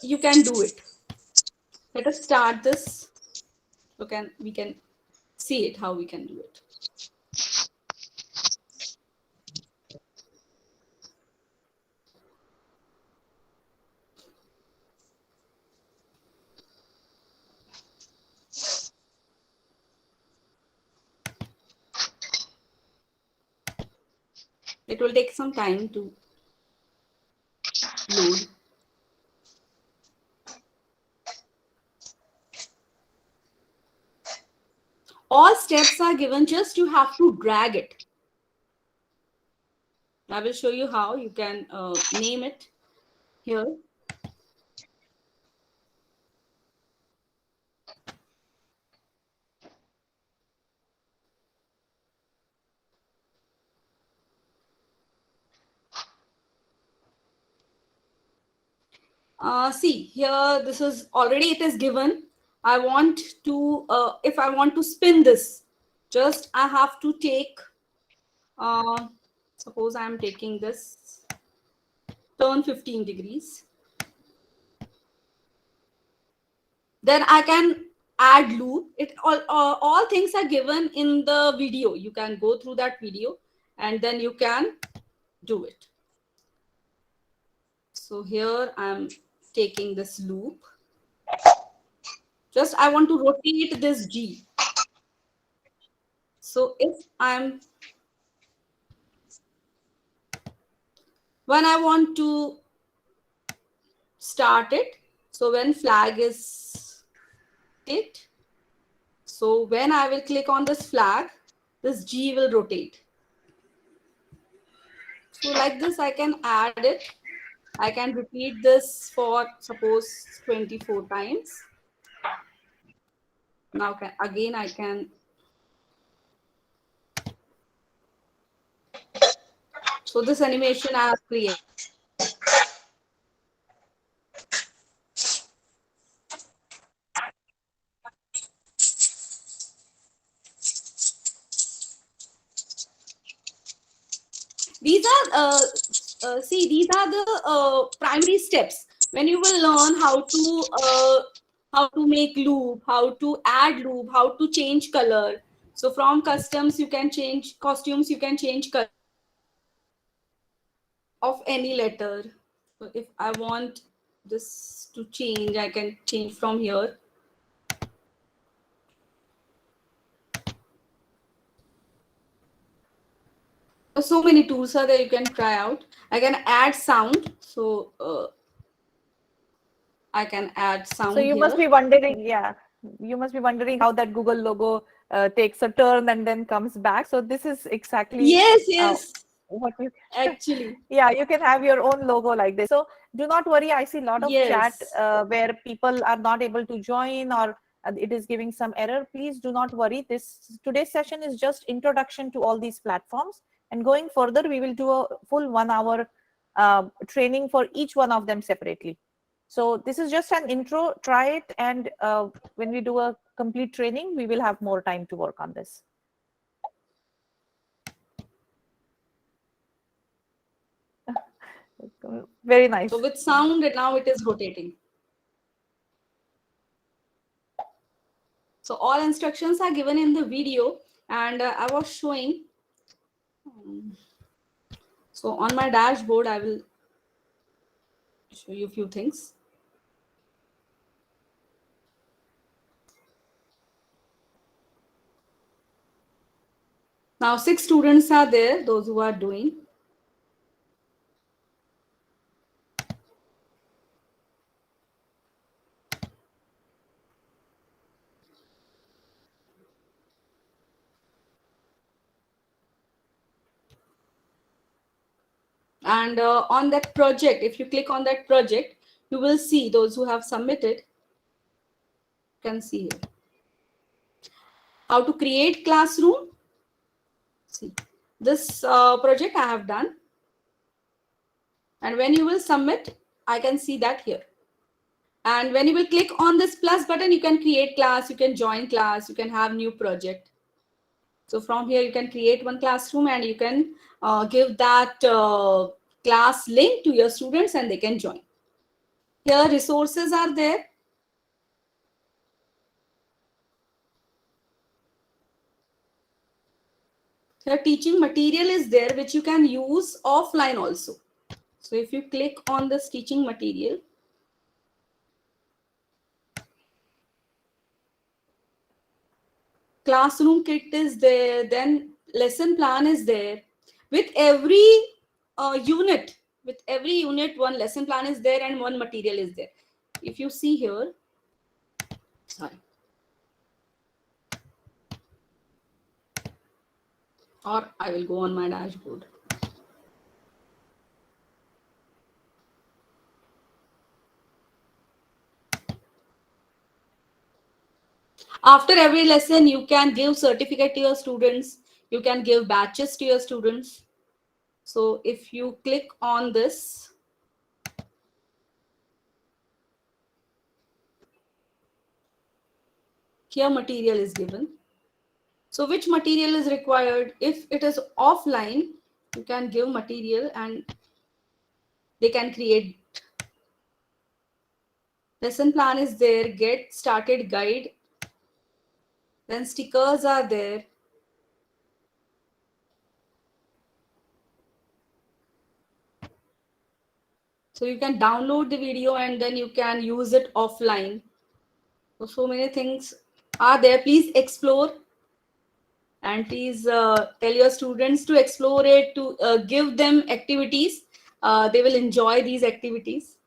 you can do it. Let us start this. So we can see it, how we can do it. It will take some time to load. All steps are given, just you have to drag it. I will show you how you can name it here. See here, this is already, it is given. I want to, if I want to spin this, just I have to take, suppose I am taking this, turn 15 degrees. Then I can add loop. It all things are given in the video. You can go through that video and then you can do it. So here I'm taking this loop. Just I want to rotate this G. So if when I want to start it, so when flag is it, so when I will click on this flag, this G will rotate. So like this, I can add it. I can repeat this for suppose 24 times. Now again I can. So this animation I have created. These are see, these are the primary steps when you will learn how to make loop, how to add loop, how to change color. So from customs you can change costumes, you can change color of any letter. So if I want this to change, I can change from here. So many tools are there, you can try out. I can add sound. So I can add sound. So you must be wondering, you must be wondering how that Google logo takes a turn and then comes back. So this is exactly yes what you actually. Yeah, you can have your own logo like this. So do not worry. I see a lot of chat where people are not able to join or it is giving some error. Please do not worry. Today's session is just introduction to all these platforms, and going further, we will do a full 1 hour training for each one of them separately. So this is just an intro. Try it, and when we do a complete training, we will have more time to work on this. Very nice. So with sound, now it is rotating. So all instructions are given in the video, and I was showing. So on my dashboard, I will show you a few things. Now 6 students are there, those who are doing. And on that project, if you click on that project, you will see those who have submitted. You can see here. How to create classroom. See, this project I have done. And when you will submit, I can see that here. And when you will click on this plus button, you can create class, you can join class, you can have new project. So from here, you can create one classroom and you can give that class link to your students and they can join. Here resources are there. Here teaching material is there, which you can use offline also. So if you click on this teaching material, classroom kit is there, then lesson plan is there. With every unit, one lesson plan is there and one material is there. If you see here, sorry. Or I will go on my dashboard. After every lesson, you can give certificate to your students. You can give batches to your students. So if you click on this, here material is given. So which material is required? If it is offline, you can give material and they can create. Lesson plan is there, get started guide. Then stickers are there. So you can download the video and then you can use it offline. So many things are there. Please explore. And please tell your students to explore it, to give them activities. They will enjoy these activities.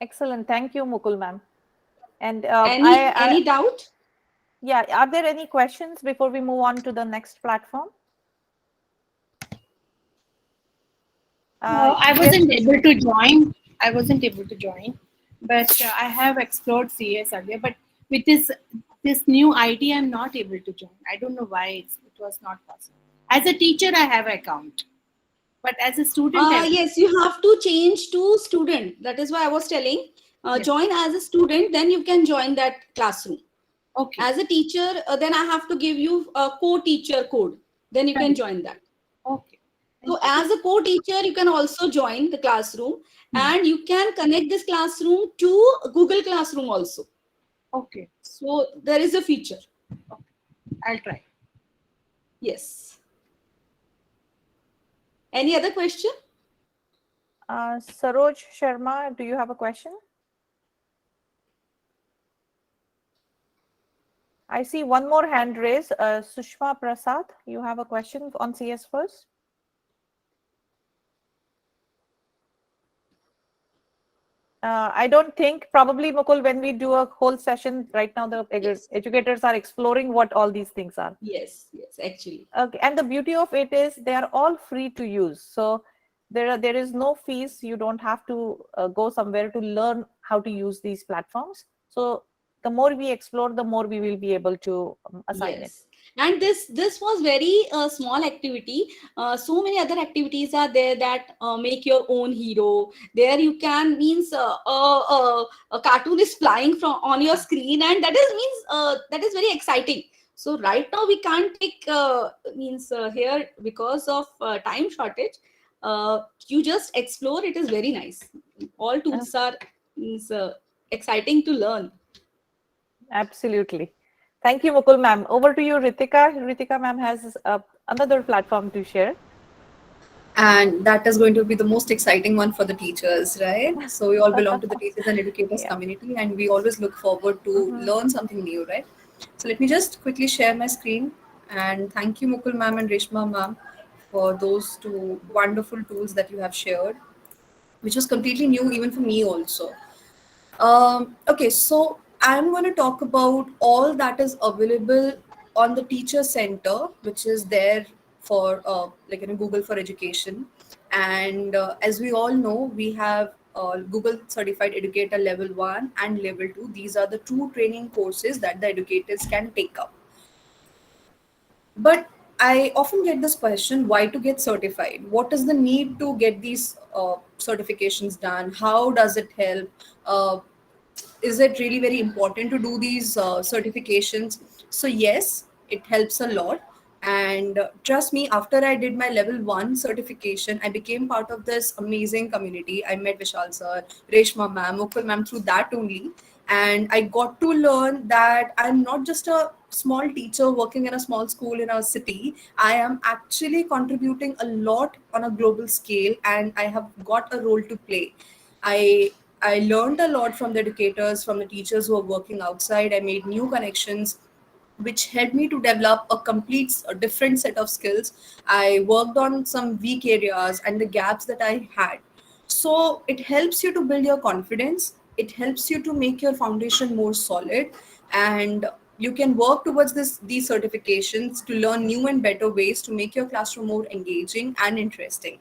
Excellent. Thank you, Mukul ma'am. And any doubt? Yeah. Are there any questions before we move on to the next platform? I wasn't able to join. But I have explored CS earlier. But with this new ID, I'm not able to join. I don't know why it was not possible. As a teacher, I have an account, but as a student, yes, you have to change to student. That is why I was telling. Yes. Join as a student, then you can join that classroom. Okay. As a teacher, then I have to give you a co-teacher code. Then you can join that. Okay. So as a co-teacher, you can also join the classroom and you can connect this classroom to Google Classroom also. Okay. So there is a feature. Okay. I'll try. Yes. Any other question? Saroj Sharma, do you have a question? I see one more hand raised. Sushma Prasad, you have a question on CS first? I don't think, probably Mukul, when we do a whole session right now, the educators are exploring what all these things are. Yes, actually. Okay, and the beauty of it is they are all free to use. So there is no fees. You don't have to go somewhere to learn how to use these platforms. So the more we explore, the more we will be able to assign it. And this was very small activity. So many other activities are there that make your own hero. There you can means a cartoon is flying from on your screen, and that is very exciting. So right now we can't take means here because of time shortage. You just explore. It is very nice. All tools are means exciting to learn. Absolutely. Thank you, Mukul ma'am. Over to you, Ritika. Ritika ma'am has another platform to share. And that is going to be the most exciting one for the teachers, right? So we all belong to the teachers and educators Yeah. community, and we always look forward to learn something new, right? So let me just quickly share my screen, and thank you, Mukul ma'am and Reshma ma'am, for those two wonderful tools that you have shared, which was completely new even for me also. Okay, so I'm going to talk about all that is available on the Teacher Center, which is there for like Google for Education. And as we all know, we have Google Certified Educator Level 1 and Level 2. These are the two training courses that the educators can take up. But I often get this question, why to get certified? What is the need to get these certifications done? How does it help? Is it really very important to do these certifications? So yes, it helps a lot. And trust me, after I did my level 1 certification, I became part of this amazing community. I met Vishal sir, Reshma ma'am, Mukul ma'am through that only. And I got to learn that I'm not just a small teacher working in a small school in a city. I am actually contributing a lot on a global scale, and I have got a role to play. I I learned a lot from the educators, from the teachers who are working outside. I made new connections, which helped me to develop a different set of skills. I worked on some weak areas and the gaps that I had. So it helps you to build your confidence. It helps you to make your foundation more solid, and you can work towards these certifications to learn new and better ways to make your classroom more engaging and interesting.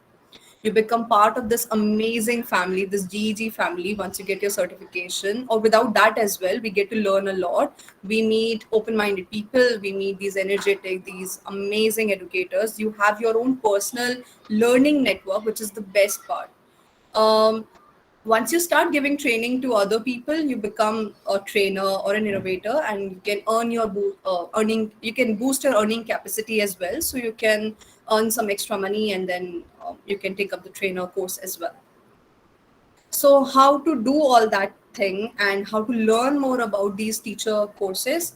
You become part of this amazing family, this GEG family, once you get your certification, or without that as well. We get to learn a lot. We meet open minded people, we meet these energetic, these amazing educators. You have your own personal learning network, which is the best part. Um, Once you start giving training to other people, you become a trainer or an innovator, and you can earn your earning. You can boost your earning capacity as well, so you can earn some extra money, and then you can take up the trainer course as well. So, how to do all that thing and how to learn more about these teacher courses?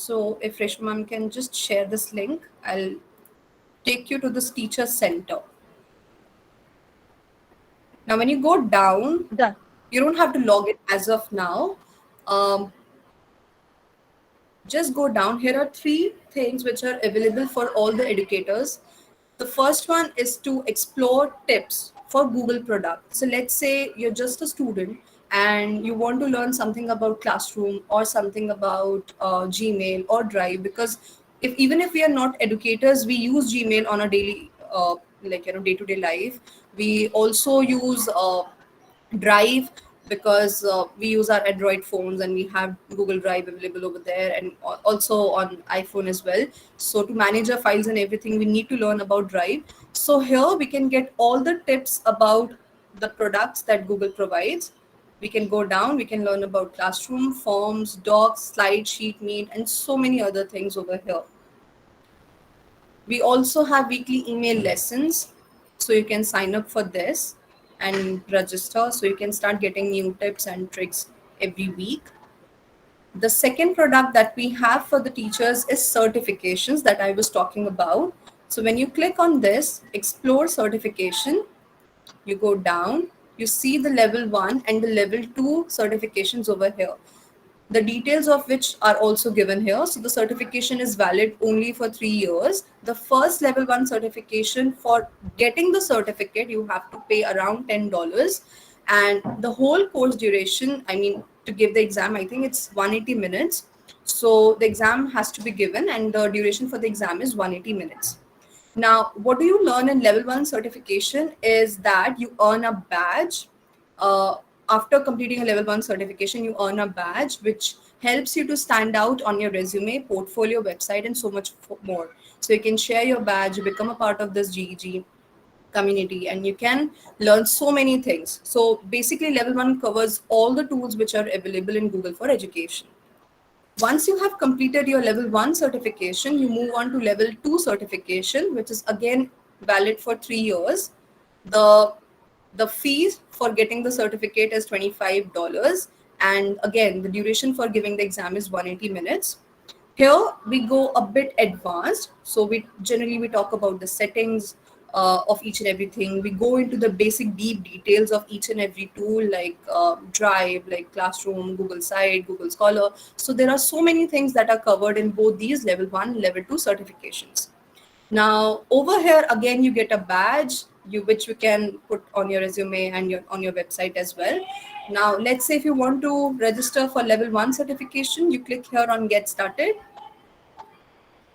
So, if Reshma ma'am can just share this link, I'll take you to this teacher center. Now, when you go down, Done. you don't have to log in as of now. Um, just go down. Here are three things which are available for all the educators. The first one is to explore tips for Google products. So let's say you're just a student and you want to learn something about Classroom or something about Gmail or Drive, because if even if we are not educators, we use Gmail on a daily day-to-day life. We also use Drive, because we use our Android phones and we have Google Drive available over there, and also on iPhone as well. So to manage our files and everything, we need to learn about Drive. So here we can get all the tips about the products that Google provides. We can go down, we can learn about Classroom, Forms, Docs, Slide, Sheet, Meet, and so many other things over here. We also have weekly email lessons, so you can sign up for this and register, so you can start getting new tips and tricks every week. The second product that we have for the teachers is certifications that I was talking about. So when you click on this, explore certification, you go down, you see the level 1 and the level 2 certifications over here, the details of which are also given here. So the certification is valid only for 3 years. The first level 1 certification, for getting the certificate, you have to pay around $10. And the whole course duration, I mean, to give the exam, I think it's 180 minutes. So the exam has to be given, and the duration for the exam is 180 minutes. Now, what do you learn in level 1 certification is that you earn a badge. Uh, After completing a level 1 certification, you earn a badge which helps you to stand out on your resume, portfolio, website, and so much more. So you can share your badge, you become a part of this GEG community, and you can learn so many things. So basically, level 1 covers all the tools which are available in Google for Education. Once you have completed your level 1 certification, you move on to level 2 certification, which is again valid for 3 years. The fees for getting the certificate is $25, and again the duration for giving the exam is 180 minutes. Here we go a bit advanced. So we talk about the settings of each and everything. We go into the basic deep details of each and every tool, like Drive, like Classroom, Google Site, Google Scholar. So there are so many things that are covered in both these level 1, level 2 certifications. Now over here again you get a badge which you can put on your resume and on your website as well. Now let's say if you want to register for level 1 certification, you click here on get started.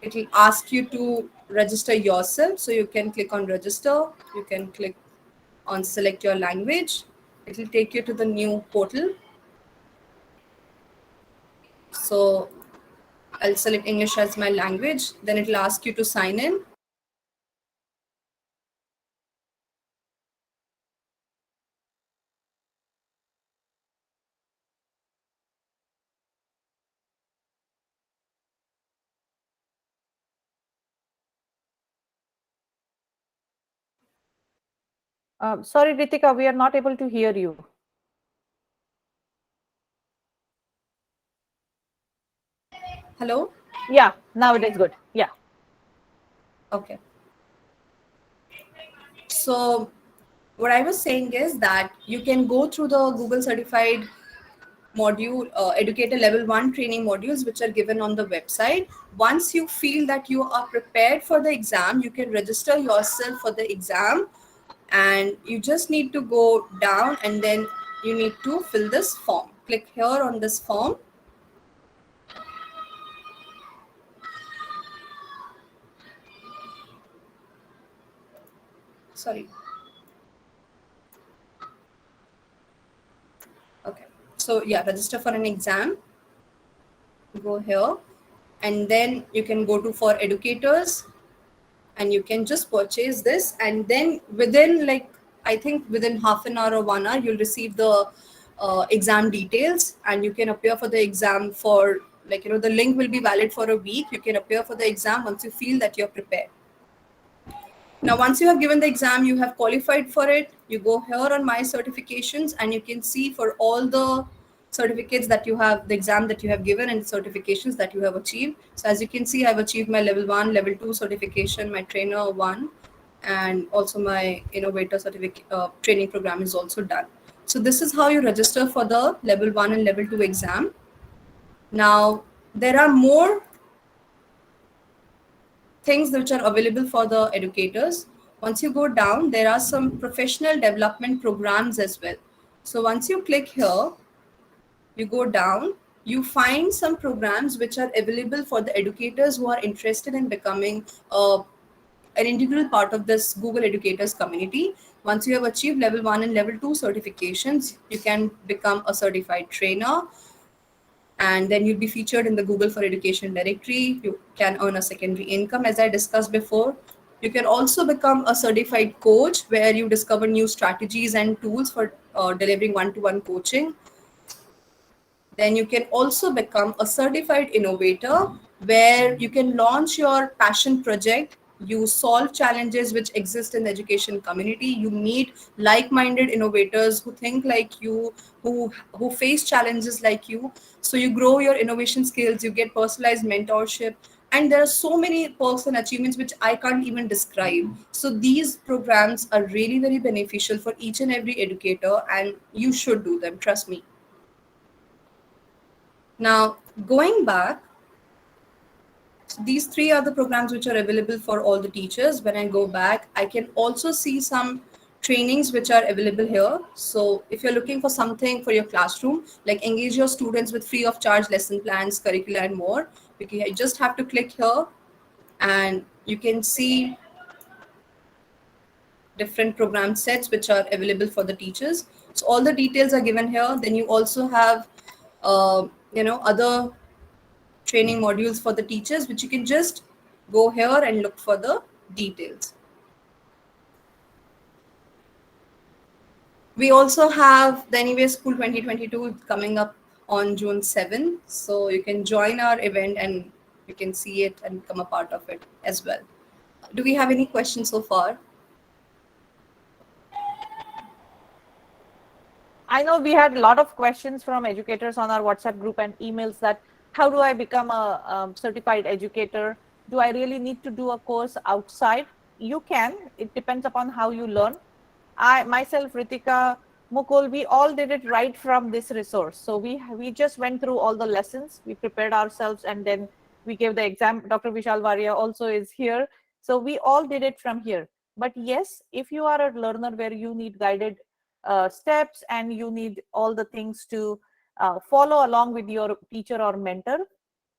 It will ask you to register yourself, so you can click on register. You can click on select your language. It will take you to the new portal. So I'll select English as my language. Then it will ask you to sign in. Sorry, Ritika, we are not able to hear you. Hello? Yeah, now it is good. Yeah. Okay. So what I was saying is that you can go through the Google certified module, educator level 1 training modules, which are given on the website. Once you feel that you are prepared for the exam, you can register yourself for the exam, and you just need to go down and then you need to fill this form. Click here on this form. Sorry. Okay. So yeah, register for an exam. Go here, and then you can go to for educators, and you can just purchase this, and then within, like, I think within half an hour or 1 hour, you'll receive the exam details, and you can appear for the exam for, like, the link will be valid for a week. You can appear for the exam once you feel that you're prepared. Now, once you have given the exam, you have qualified for it, you go here on my certifications, and you can see for all the certificates that you have, the exam that you have given and certifications that you have achieved. So as you can see, I've achieved my level 1, level 2 certification, my trainer 1, and also my innovator certificate training program is also done. So this is how you register for the level 1 and level 2 exam. Now, there are more things which are available for the educators. Once you go down, there are some professional development programs as well. So once you click here, you go down, you find some programs which are available for the educators who are interested in becoming an integral part of this Google Educators community. Once you have achieved level 1 and level 2 certifications, you can become a certified trainer, and then you'll be featured in the Google for Education directory. You can earn a secondary income, as I discussed before. You can also become a certified coach, where you discover new strategies and tools for delivering one-to-one coaching. Then you can also become a certified innovator, where you can launch your passion project. You solve challenges which exist in the education community. You meet like-minded innovators who think like you, who face challenges like you. So you grow your innovation skills, you get personalized mentorship, and there are so many perks and achievements which I can't even describe. So these programs are really very beneficial for each and every educator, and you should do them, trust me. Now, going back, these three are the programs which are available for all the teachers. When I go back, I can also see some trainings which are available here. So if you're looking for something for your classroom, like engage your students with free of charge lesson plans, curricula, and more, you just have to click here, and you can see different program sets which are available for the teachers. So all the details are given here. Then you also have other training modules for the teachers, which you can just go here and look for the details. We also have the Anyway School 2022 coming up on June 7th. So you can join our event and you can see it and become a part of it as well. Do we have any questions so far? I know we had a lot of questions from educators on our WhatsApp group and emails that how do I become a certified educator? Do I really need to do a course outside? You can. It depends upon how you learn. I myself, Ritika, Mukul, we all did it right from this resource. So we just went through all the lessons, we prepared ourselves, and then we gave the exam. Dr. Vishal Varia also is here. So we all did it from here. But yes, if you are a learner where you need guided steps and you need all the things to follow along with your teacher or mentor,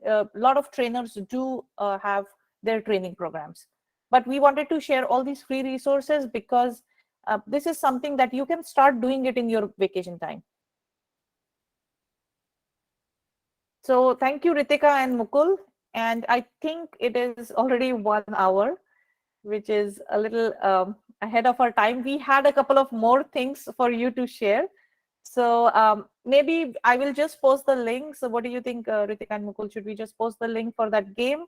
a lot of trainers do have their training programs. But we wanted to share all these free resources because this is something that you can start doing it in your vacation time. So thank you, Ritika and Mukul. And I think it is already 1 hour, which is a little ahead of our time. We had a couple of more things for you to share. So maybe I will just post the link. So what do you think, Ritika and Mukul? Should we just post the link for that game?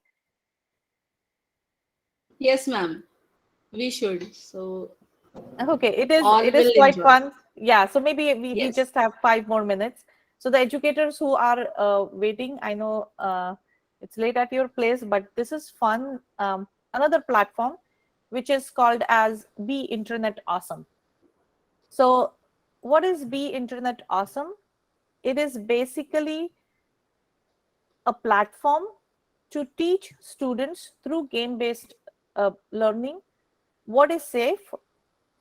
Yes, ma'am. We should. So Okay, it all is will quite enjoy. fun. Yeah, so maybe we Yes. just have 5 more minutes. So the educators who are waiting, I know it's late at your place, but this is fun. Another platform which is called as Be Internet Awesome. So what is Be Internet Awesome? It is basically a platform to teach students through game-based learning what is safe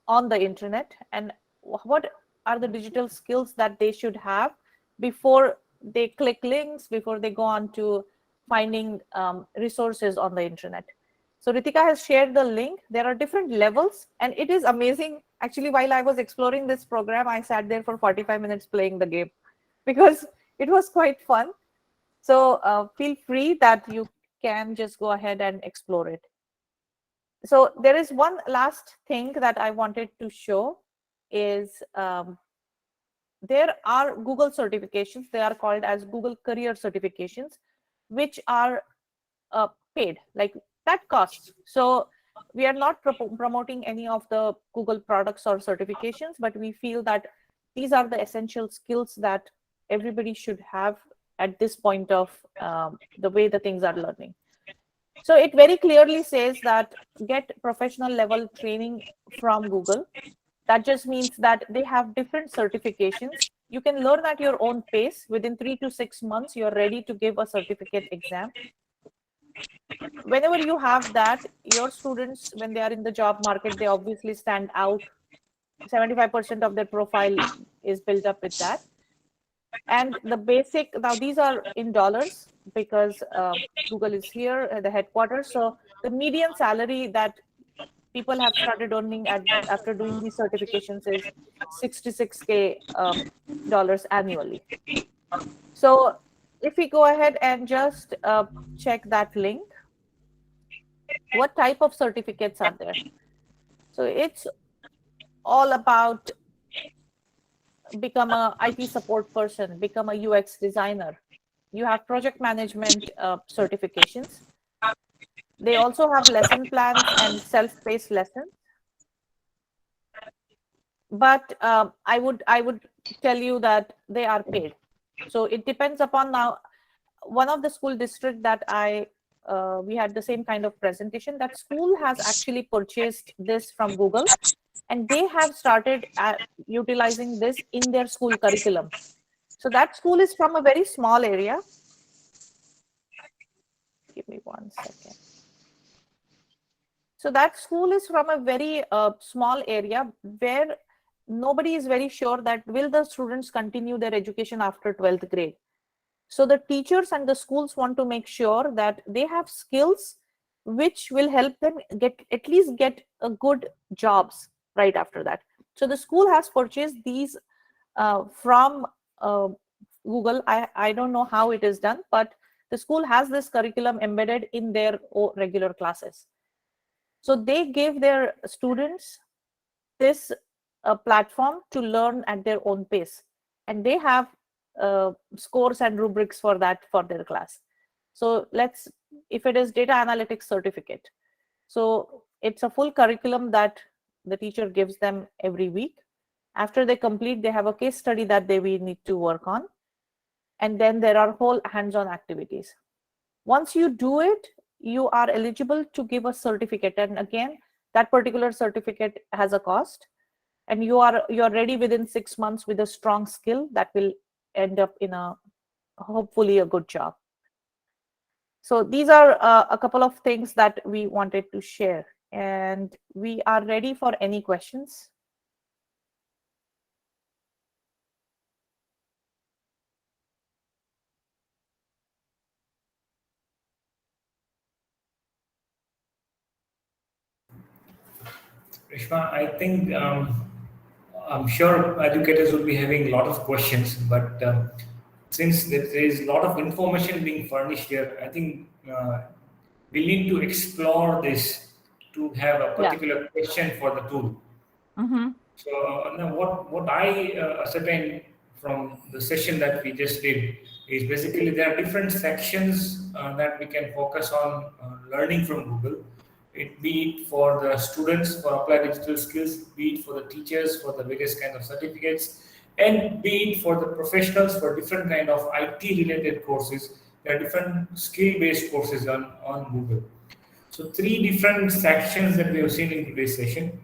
on the internet and what are the digital skills that they should have before they click links, before they go on to finding resources on the internet. So Ritika has shared the link. There are different levels and it is amazing. Actually, while I was exploring this program, I sat there for 45 minutes playing the game because it was quite fun. So feel free that you can just go ahead and explore it. So there is one last thing that I wanted to show is there are Google certifications. They are called as Google Career certifications, which are paid, like that costs. So we are not promoting any of the Google products or certifications, but we feel that these are the essential skills that everybody should have at this point of the way the things are learning. So it very clearly says that get professional level training from Google. That just means that they have different certifications. You can learn at your own pace. Within 3 to 6 months, you're ready to give a certificate exam. Whenever you have that, your students, when they are in the job market, they obviously stand out. 75% of their profile is built up with that. And the basic, now these are in dollars because Google is here at the headquarters. So the median salary that people have started earning after doing these certifications is 66K dollars annually. So if we go ahead and just check that link, what type of certificates are there? So it's all about become a IT support person, become a UX designer. You have project management certifications. They also have lesson plans and self-paced lessons. But I would tell you that they are paid. So it depends upon now. One of the school district that we had the same kind of presentation. That school has actually purchased this from Google, and they have started utilizing this in their school curriculum. So that school is from a very small area. Give me 1 second. So that school is from a very small area where nobody is very sure that will the students continue their education after 12th grade. So the teachers and the schools want to make sure that they have skills which will help them at least get a good jobs right after that. So the school has purchased these from Google. I don't know how it is done, but the school has this curriculum embedded in their regular classes. So they give their students this platform to learn at their own pace. And they have scores and rubrics for that for their class. So if it is data analytics certificate, so it's a full curriculum that the teacher gives them every week. After they complete, they have a case study that they will need to work on, and then there are whole hands-on activities. Once you do it, you are eligible to give a certificate, and again, that particular certificate has a cost, and you're ready within 6 months with a strong skill that will end up in a hopefully a good job. So these are a couple of things that we wanted to share, and we are ready for any questions. Rishma, I think I'm sure educators will be having a lot of questions, but since there is a lot of information being furnished here, I think we need to explore this to have a Yeah. particular question for the tool. So now what I ascertained from the session that we just did is basically there are different sections that we can focus on learning from Google. Be it for the students for applied digital skills, be it for the teachers for the various kind of certificates, and be it for the professionals for different kind of IT related courses. There are different skill based courses on Google. So three different sections that we have seen in today's session.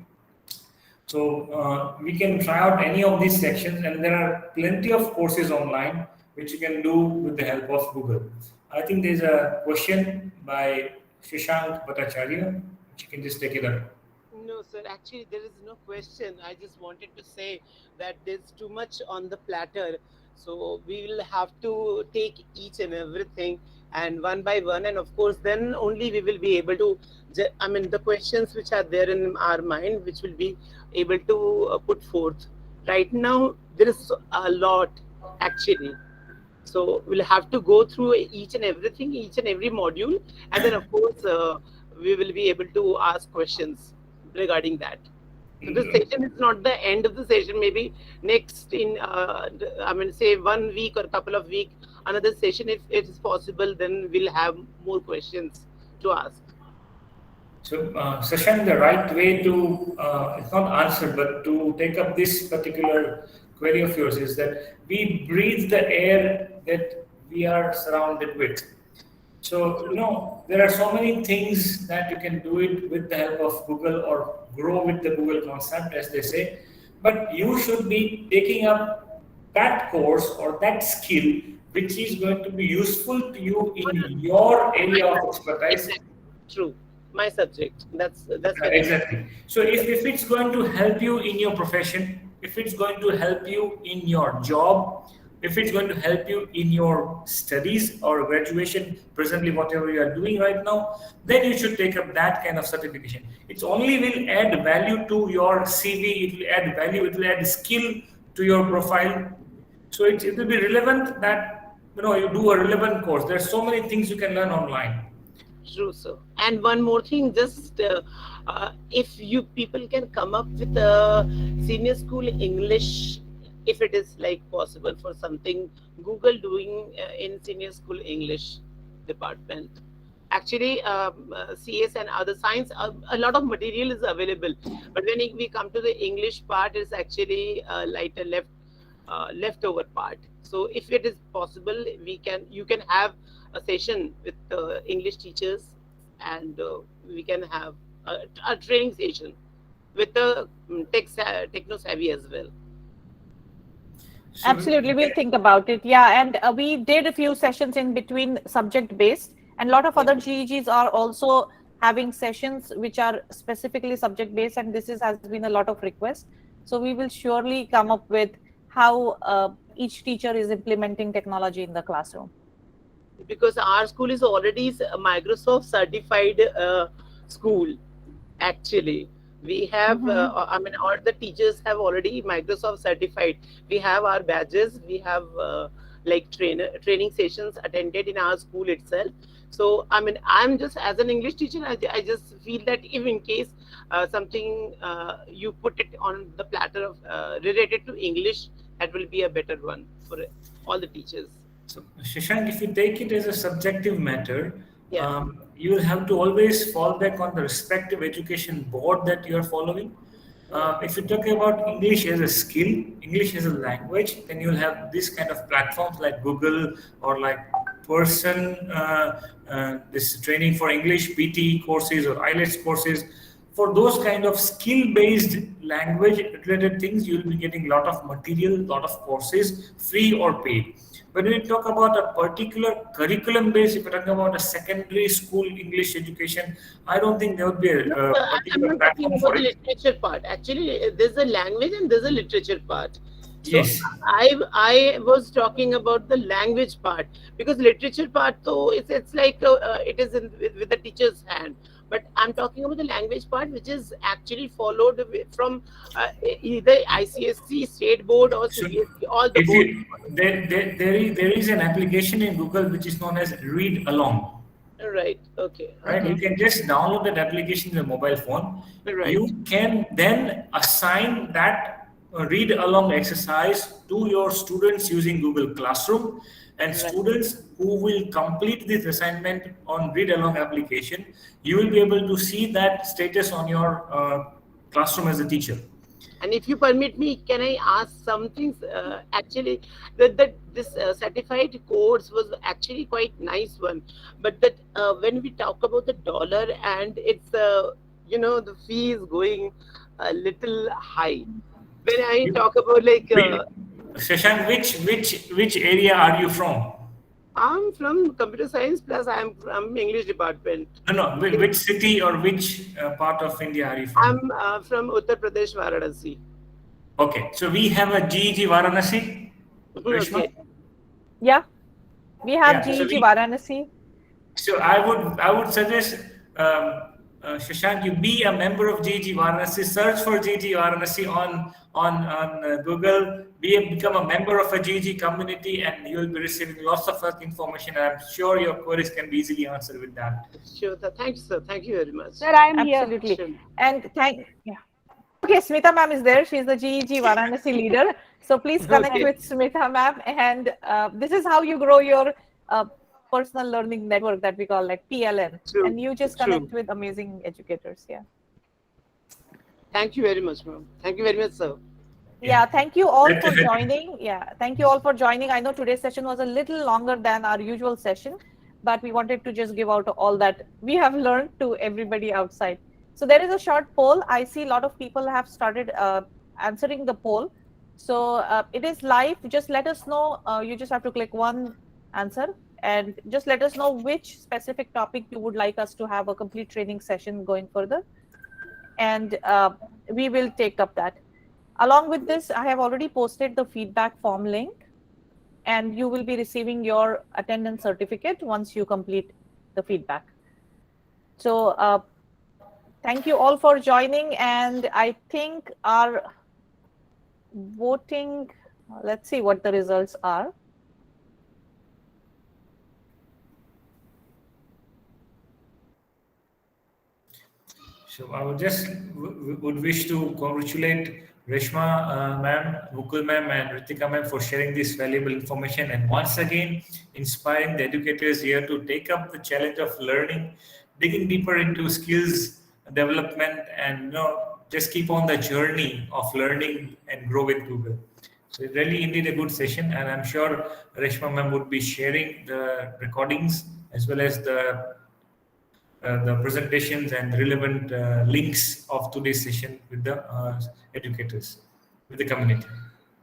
So we can try out any of these sections, and there are plenty of courses online which you can do with the help of Google. I think there's a question by Shashank Bhattacharya, which you can just take it up. No, sir. Actually, there is no question. I just wanted to say that there's too much on the platter. So we will have to take each and everything and one by one. And of course, then only we will be able to, I mean, the questions which are there in our mind, which will be able to put forth. Right now, there is a lot actually. So we'll have to go through each and everything, each and every module. And then, of course, we will be able to ask questions regarding that. So the session is not the end of the session. Maybe next I mean, say 1 week or a couple of weeks, another session, if it is possible, then we'll have more questions to ask. So, Sashank, the right way to, it's not answer, but to take up this particular query of yours is that we breathe the air that we are surrounded with. So, there are so many things that you can do it with the help of Google or grow with the Google concept, as they say. But you should be taking up that course or that skill which is going to be useful to you in your area of expertise. True. My subject. That's very exactly. So if it's going to help you in your profession, if it's going to help you in your job, if it's going to help you in your studies or graduation, presently whatever you are doing right now, then you should take up that kind of certification. It only will add value to your CV, it will add value, it will add skill to your profile. So it will be relevant that you do a relevant course. There's so many things you can learn online. True, sir. And one more thing, just if you people can come up with a senior school English, if it is like possible for something Google doing in senior school English department. Actually, CS and other science, a lot of material is available. But when we come to the English part, it's actually like a leftover part. So if it is possible, you can have a session with English teachers, and we can have a training session with the techno savvy as well. Absolutely, we'll think about it. Yeah, and we did a few sessions in between subject based, and a lot of other GEGs are also having sessions which are specifically subject based, and this has been a lot of requests. So we will surely come up with how each teacher is implementing technology in the classroom. Because our school is already a Microsoft certified school. Actually, we have I mean, all the teachers have already Microsoft certified. We have our badges, we have like training sessions attended in our school itself. So I mean, I'm just, as an English teacher, I just feel that if in case something you put it on the platter of related to English, That will be a better one for all the teachers. So, Shashank, if you take it as a subjective matter, Yeah. you will have to always fall back on the respective education board that you are following. If you talk about English as a skill, English as a language, then you'll have this kind of platforms like Google or like Person, this training for English PT courses or IELTS courses. For those kind of skill-based language-related things, you'll be getting a lot of material, lot of courses, free or paid. But when you talk about a particular curriculum base, if you're talking about a secondary school English education, I don't think there would be No, a I'm particular not talking platform about for the it. literature part. Actually, there's a language and there's a literature part. So Yes. I was talking about the language part, because literature part, though, it's like it is with the teacher's hand. But I'm talking about the language part, which is actually followed from either ICSC, state board, or So CBSE. All the if boards. you there is an application in Google which is known as Read Along. Right. Okay. Right, you can just download that application in your mobile phone. Right. You can then assign that read along exercise to your students using Google Classroom, and Right. students who will complete this assignment on read along application, you will be able to see that status on your classroom as a teacher. And if you permit me, can I ask something? Actually, that this certified course was actually quite nice one, but that when we talk about the dollar, and it's the fee is going a little high. When I You- talk about like Shashank, which area are you from? I'm from computer science, plus I'm from English department. No, which city or which part of India are you from? I'm from Uttar Pradesh, Varanasi. Okay, so we have a GEG Varanasi, Reshma. Okay. Yeah, we have Yeah, so GEG Varanasi. So I would suggest Shashank, you be a member of GG Varanasi. Search for GG Varanasi on Google. Become a member of a GG community, and you will be receiving lots of information. And I'm sure your queries can be easily answered with that. Sure. Thank you, sir. Thank you very much. Sir, I am here. Absolutely. Sure. And yeah. Okay, Smita ma'am is there. She's the GEG Varanasi leader. So please connect Okay. with Smita ma'am. And this is how you grow your personal learning network that we call like PLN. True. And you just True. connect with amazing educators. Yeah. Thank you very much, ma'am. Thank you very much, sir. Yeah, thank you all for Definitely. joining. Yeah, thank you all for joining. I know today's session was a little longer than our usual session, but we wanted to just give out all that we have learned to everybody outside. So there is a short poll. I see a lot of people have started answering the poll. So it is live. Just let us know. You just have to click one answer and just let us know which specific topic you would like us to have a complete training session going further. And we will take up that. Along with this, I have already posted the feedback form link, and you will be receiving your attendance certificate once you complete the feedback. So thank you all for joining, and I think our voting, let's see what the results are. So I would just would wish to congratulate Reshma ma'am, Mukul ma'am, and Ritika ma'am for sharing this valuable information, and once again inspiring the educators here to take up the challenge of learning, digging deeper into skills development, and just keep on the journey of learning and grow with Google. So it's really indeed a good session, and I'm sure Reshma ma'am would be sharing the recordings as well as the presentations and relevant links of today's session with the educators, with the community.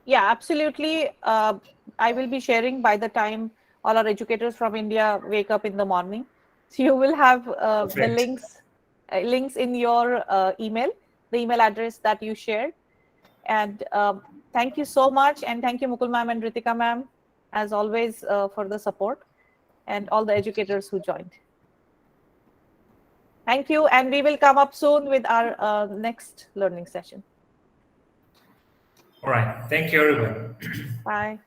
Yeah, absolutely. I will be sharing by the time all our educators from India wake up in the morning. So you will have the links in your email, the email address that you shared. And thank you so much. And thank you, Mukul ma'am and Ritika ma'am, as always, for the support, and all the educators who joined. Thank you. And we will come up soon with our next learning session. All right. Thank you, everyone. Bye.